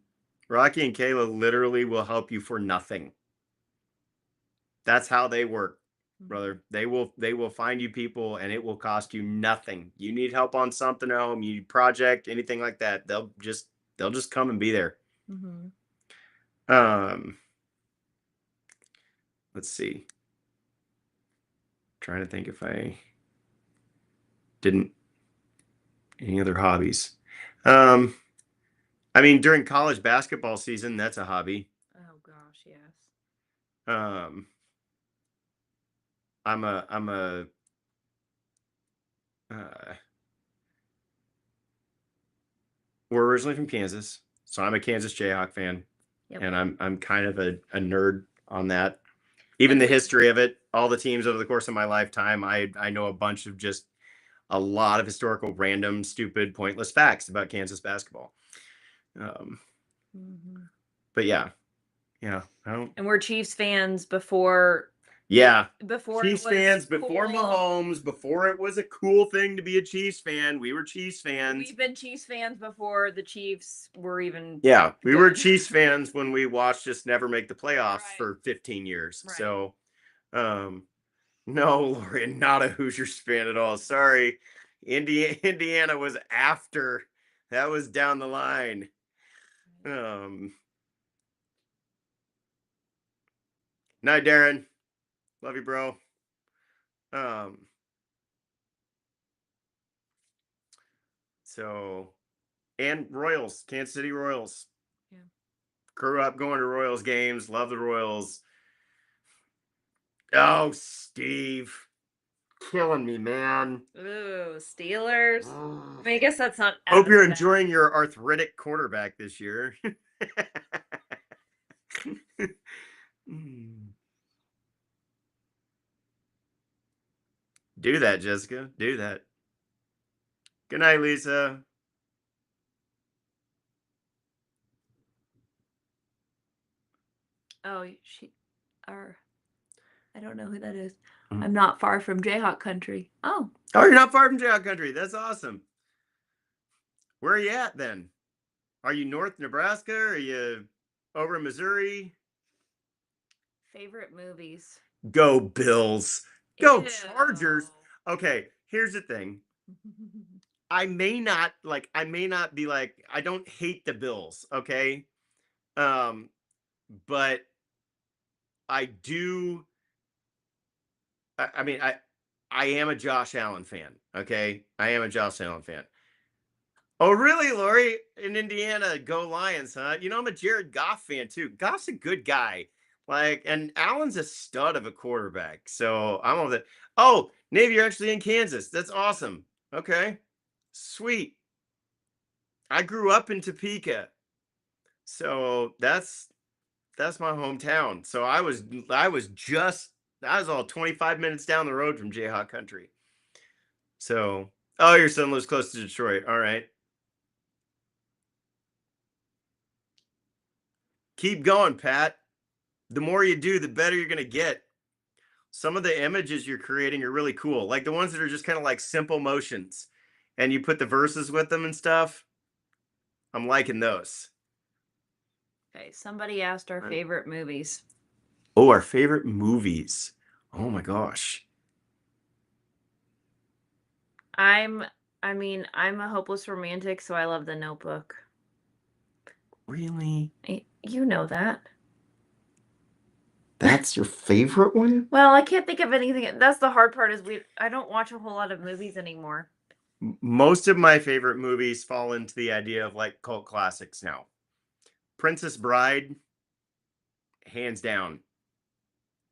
Speaker 1: Rocky and Kayla literally will help you for nothing. That's how they work, brother. They will find you people, and it will cost you nothing. You need help on something at home, you need project, anything like that. They'll just come and be there.
Speaker 2: Mm-hmm.
Speaker 1: Um, let's see. Trying to think if I didn't any other hobbies. Um, I mean, during college basketball season, that's a hobby.
Speaker 2: Oh gosh, yes.
Speaker 1: Um, I'm a uh, we're originally from Kansas, so I'm a Kansas Jayhawk fan,
Speaker 2: Yep.
Speaker 1: and I'm kind of a nerd on that. Even the history of it, all the teams over the course of my lifetime, I know a bunch of just a lot of historical, random, stupid, pointless facts about Kansas basketball. But yeah, I don't.
Speaker 2: And we're Chiefs fans before.
Speaker 1: Yeah,
Speaker 2: before
Speaker 1: Chiefs fans, before Mahomes, before it was a cool thing to be a Chiefs fan. We were Chiefs fans.
Speaker 2: We've been Chiefs fans before the Chiefs were even.
Speaker 1: Yeah, we
Speaker 2: good.
Speaker 1: were Chiefs fans when we watched us never make the playoffs
Speaker 2: Right.
Speaker 1: for 15 years.
Speaker 2: Right.
Speaker 1: So, no, Lori, not a Hoosiers fan at all. Sorry. Indiana was after. That was down the line. Night, Darren. Love you, bro. So, and Royals, Kansas City Royals.
Speaker 2: Yeah.
Speaker 1: Grew up going to Royals games. Love the Royals. Oh, Steve. Killing me, man.
Speaker 2: Ooh, Steelers. I mean, I guess that's not.
Speaker 1: Hope you're enjoying your arthritic quarterback this year. Do that, Jessica. Do that. Good night, Lisa.
Speaker 2: Oh, I don't know who that is. I'm not far from Jayhawk country. Oh,
Speaker 1: you're not far from Jayhawk country. That's awesome. Where are you at then? Are you North Nebraska? Are you over in Missouri?
Speaker 2: Favorite movies.
Speaker 1: Go Bills. Go Chargers. Okay, here's the thing. I may not be like, I don't hate the Bills, okay? But I do. I mean, I am a Josh Allen fan, okay? I am a Josh Allen fan. Oh, really, Lori? In Indiana, go Lions, huh? I'm a Jared Goff fan too. Goff's a good guy. And Allen's a stud of a quarterback. So I'm over that. Oh, Navy, you're actually in Kansas. That's awesome. Okay. Sweet. I grew up in Topeka. So that's my hometown. So I was all 25 minutes down the road from Jayhawk country. So, oh, your son lives close to Detroit. All right. Keep going, Pat. The more you do, the better you're going to get. Some of the images you're creating are really cool. Like the ones that are just kind of like simple motions and you put the verses with them and stuff. I'm liking those.
Speaker 2: Okay, somebody asked our favorite movies.
Speaker 1: Oh, our favorite movies. Oh my gosh.
Speaker 2: I'm a hopeless romantic, so I love The Notebook.
Speaker 1: Really?
Speaker 2: You know that.
Speaker 1: That's your favorite one?
Speaker 2: Well, I can't think of anything. That's the hard part is I don't watch a whole lot of movies anymore.
Speaker 1: Most of my favorite movies fall into the idea of like cult classics now. Princess Bride, hands down.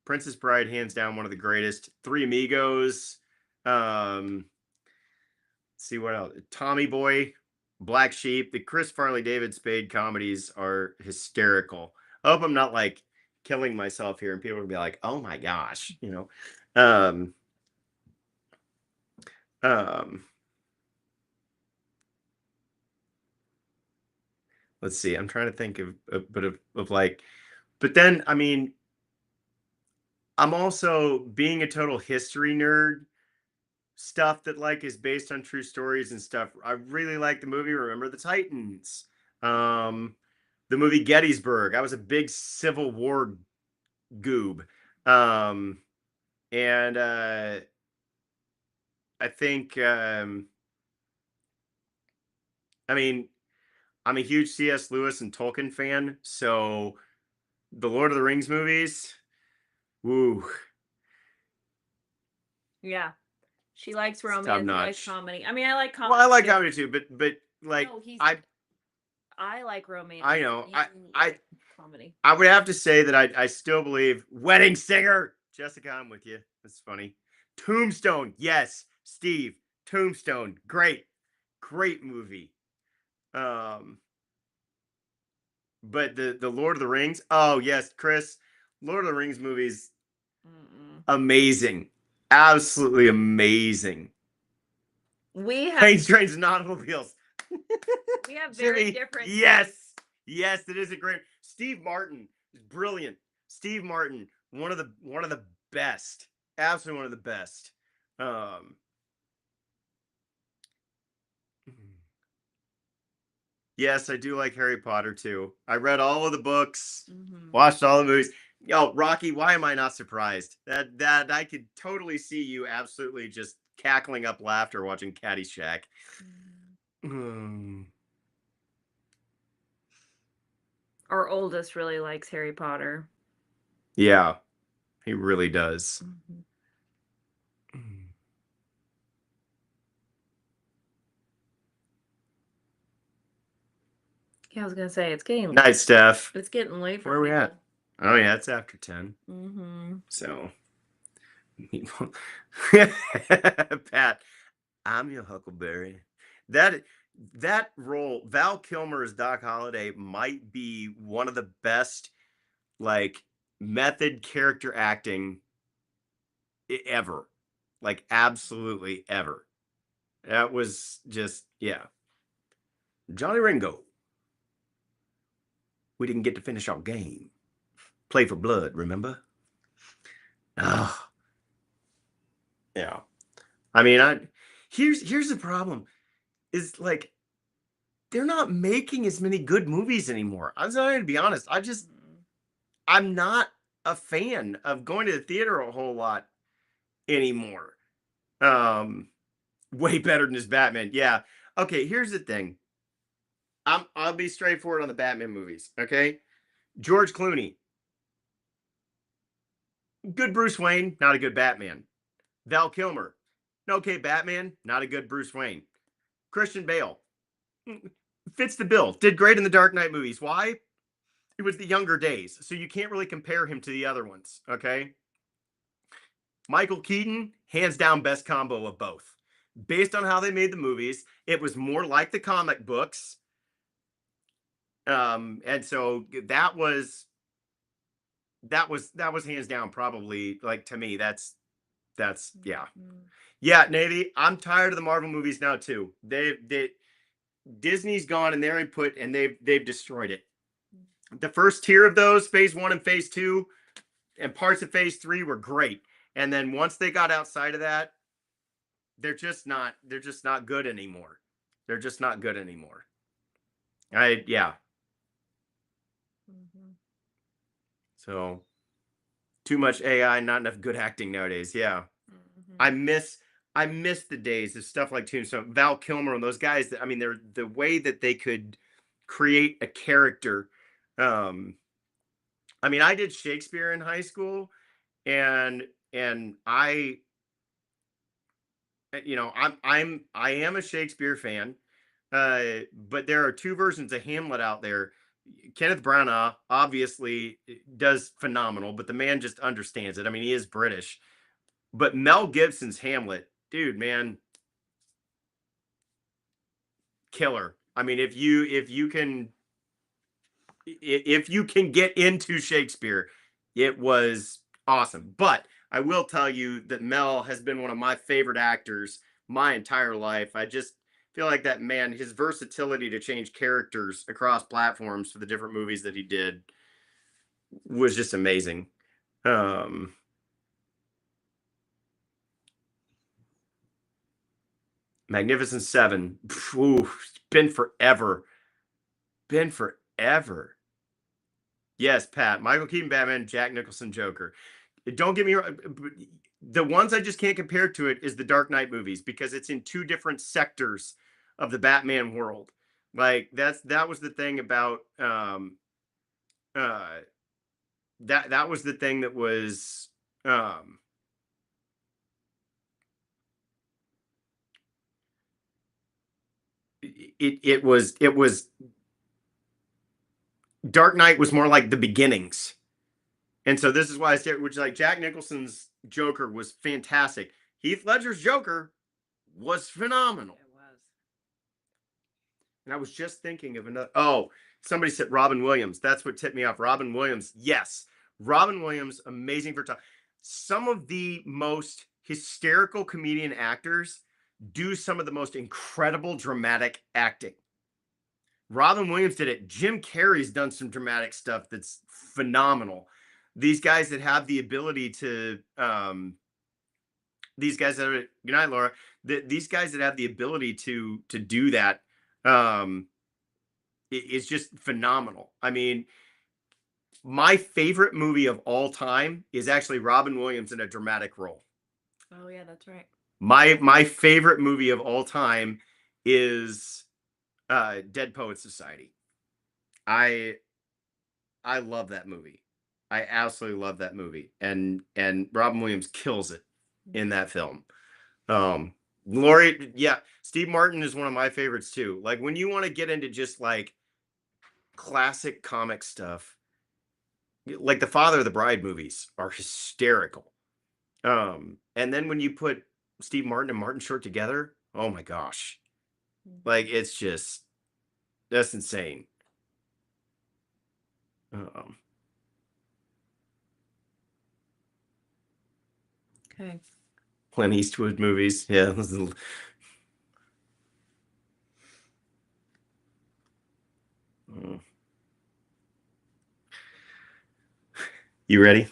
Speaker 1: Princess Bride, hands down, one of the greatest. Three Amigos. Let's see what else. Tommy Boy, Black Sheep. The Chris Farley, David Spade comedies are hysterical. I hope I'm not like killing myself here and people will be like, oh my gosh, let's see. I'm trying to think of like, but then, I mean, I'm also being a total history nerd. Stuff that like is based on true stories and stuff. I really like the movie Remember the Titans. The movie Gettysburg. I was a big Civil War goob. And I think I mean, I'm a huge C.S. Lewis and Tolkien fan, so the Lord of the Rings movies, woo.
Speaker 2: Yeah. She likes romance, likes comedy. I mean, I like comedy.
Speaker 1: Well, I like comedy too, but like
Speaker 2: no, I like romance.
Speaker 1: I know.
Speaker 2: Comedy.
Speaker 1: I would have to say that I still believe Wedding Singer. Jessica, I'm with you. That's funny. Tombstone. Yes, Steve. Tombstone. Great movie. Um, but the Lord of the Rings. Oh yes, Chris, Lord of the Rings movies, amazing, absolutely amazing.
Speaker 2: We have
Speaker 1: Planes, Trains, and Automobiles.
Speaker 2: we have very
Speaker 1: Jimmy,
Speaker 2: different.
Speaker 1: yes, yes, it is a great. Steve Martin is brilliant. Steve Martin, one of the best, absolutely one of the best. Um, yes, I do like Harry Potter too. I read all of the books, watched all the movies. Yo, Rocky, why am I not surprised? That I could totally see you absolutely just cackling up laughter watching Caddyshack.
Speaker 2: Our oldest really likes Harry Potter.
Speaker 1: Yeah, he really does.
Speaker 2: Yeah, I was gonna say it's getting
Speaker 1: Night, Steph.
Speaker 2: It's getting late for
Speaker 1: Where are we
Speaker 2: people.
Speaker 1: at? Oh yeah, it's after 10.
Speaker 2: Mm-hmm.
Speaker 1: So, Pat, I'm your Huckleberry. That that role, Val Kilmer as Doc Holliday, might be one of the best like method character acting ever. Like absolutely ever. That was just yeah. Johnny Ringo. We didn't get to finish our game. Play for blood, remember? Oh, yeah. I mean, here's the problem is like they're not making as many good movies anymore. I'm not gonna be honest. I'm not a fan of going to the theater a whole lot anymore. Um, way better than this Batman. Yeah. Okay, here's the thing. I'll be straightforward on the Batman movies. Okay, George Clooney, good Bruce Wayne, not a good Batman. Val Kilmer, okay Batman, not a good Bruce Wayne. Christian Bale, fits the bill. Did great in the Dark Knight movies. Why? It was the younger days, so you can't really compare him to the other ones. Okay. Michael Keaton, hands down, best combo of both. Based on how they made the movies, it was more like the comic books. And so that was hands down probably like to me that's yeah. Yeah, Navy, I'm tired of the Marvel movies now too. They Disney's gone and their input and they've destroyed it. The first tier of those, phase 1 and phase 2 and parts of phase 3 were great. And then once they got outside of that, they're just not good anymore. They're just not good anymore. Yeah. So too much AI, not enough good acting nowadays. Yeah. I miss the days of stuff like Tombstone, Val Kilmer, and those guys that I mean, they're the way that they could create a character. Um, I mean, I did Shakespeare in high school, and and I am a Shakespeare fan, but there are two versions of Hamlet out there. Kenneth Branagh obviously does phenomenal, but the man just understands it. I mean, he is British, but Mel Gibson's Hamlet, dude, man, killer. I mean, if you can get into Shakespeare, it was awesome. But I will tell you that Mel has been one of my favorite actors my entire life. I just feel like that man, his versatility to change characters across platforms for the different movies that he did was just amazing. Um, Magnificent Seven, ooh, been forever, been forever. Yes, Pat. Michael Keaton Batman, Jack Nicholson Joker. Don't get me wrong. The ones I just can't compare to it is the Dark Knight movies because it's in two different sectors of the Batman world. Like that was the thing about uh that was the thing that was um it was Dark Knight was more like the beginnings. And so this is why I say, which like Jack Nicholson's Joker was fantastic. Heath Ledger's Joker was phenomenal.
Speaker 2: It was.
Speaker 1: And I was just thinking of another. Oh, somebody said Robin Williams. That's what tipped me off. Robin Williams. Yes. Robin Williams, amazing for time. Some of the most hysterical comedian actors do some of the most incredible dramatic acting. Robin Williams did it. Jim Carrey's done some dramatic stuff that's phenomenal. These guys that have the ability to, these guys that are, good night, Laura. These guys that have the ability to do that, it's just phenomenal. I mean, my favorite movie of all time is actually Robin Williams in a dramatic role.
Speaker 2: Oh yeah, that's right.
Speaker 1: My favorite movie of all time is Dead Poets Society. I love that movie. I absolutely love that movie, and Robin Williams kills it in that film. Lori, yeah, Steve Martin is one of my favorites too. Like when you want to get into just like classic comic stuff, like the Father of the Bride movies are hysterical. And then when you put Steve Martin and Martin Short together, oh my gosh, like it's just that's insane.
Speaker 2: Okay.
Speaker 1: Clint Eastwood movies, yeah. You ready?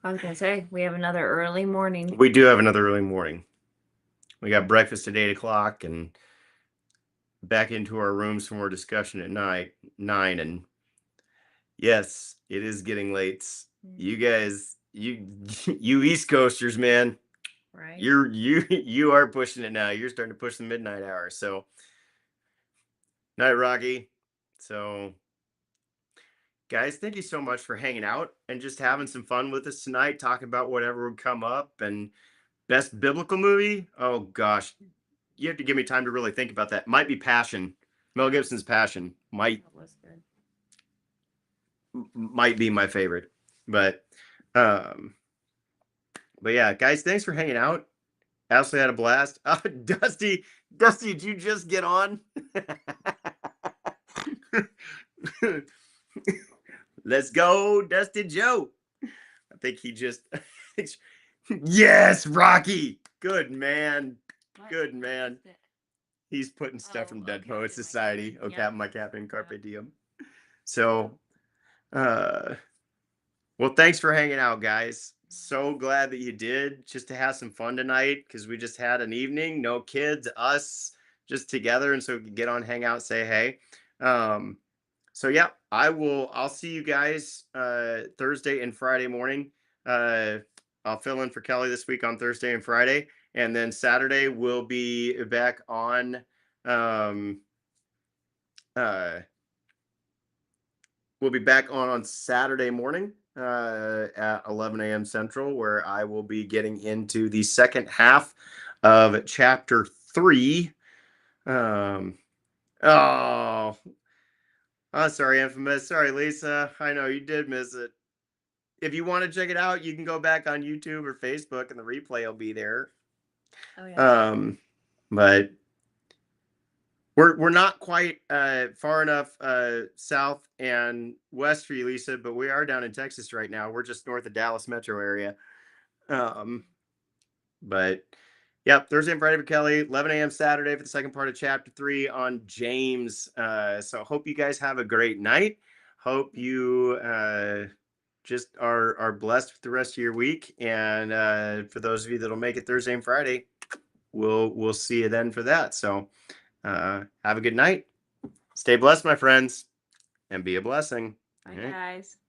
Speaker 2: I was gonna say we have another early morning.
Speaker 1: We do have another early morning. We got breakfast at 8 o'clock and back into our rooms for more discussion at 9. And yes, it is getting late. You guys, you East Coasters, man.
Speaker 2: Right.
Speaker 1: You are pushing it now. You're starting to push the midnight hour. So night, Rocky. So guys, thank you so much for hanging out and just having some fun with us tonight, talking about whatever would come up. And best biblical movie, oh gosh, you have to give me time to really think about that. Might be Passion. Mel Gibson's Passion might be my favorite. But yeah, guys, thanks for hanging out. Absolutely had a blast. Dusty, did you just get on? Let's go, Dusty Joe. I think he just yes, Rocky. Good man. Good man. He's putting stuff from Dead Poets Society. Oh, Captain, my Captain, Carpe Diem. So well, thanks for hanging out, guys. So glad that you did, just to have some fun tonight, because we just had an evening, no kids, us just together, and so we could get on, hang out, say hey. So yeah, I'll see you guys Thursday and Friday morning. I'll fill in for Kelly this week on Thursday and Friday, and then Saturday we'll be back on Saturday morning at 11 a.m. Central, where I will be getting into the second half of chapter 3. Sorry, Infamous. Sorry, Lisa. I know you did miss it. If you want to check it out, you can go back on YouTube or Facebook, and the replay will be there.
Speaker 2: Oh yeah.
Speaker 1: But we're not quite far enough south and west for you, Lisa, but we are down in Texas right now. We're just north of Dallas metro area. But yep, Thursday and Friday for Kelly, 11 a.m. Saturday for the second part of chapter 3 on James. So hope you guys have a great night. Hope you just are blessed with the rest of your week. And for those of you that'll make it Thursday and Friday, we'll see you then for that. So have a good night. Stay blessed, my friends, and be a blessing.
Speaker 2: Bye, guys.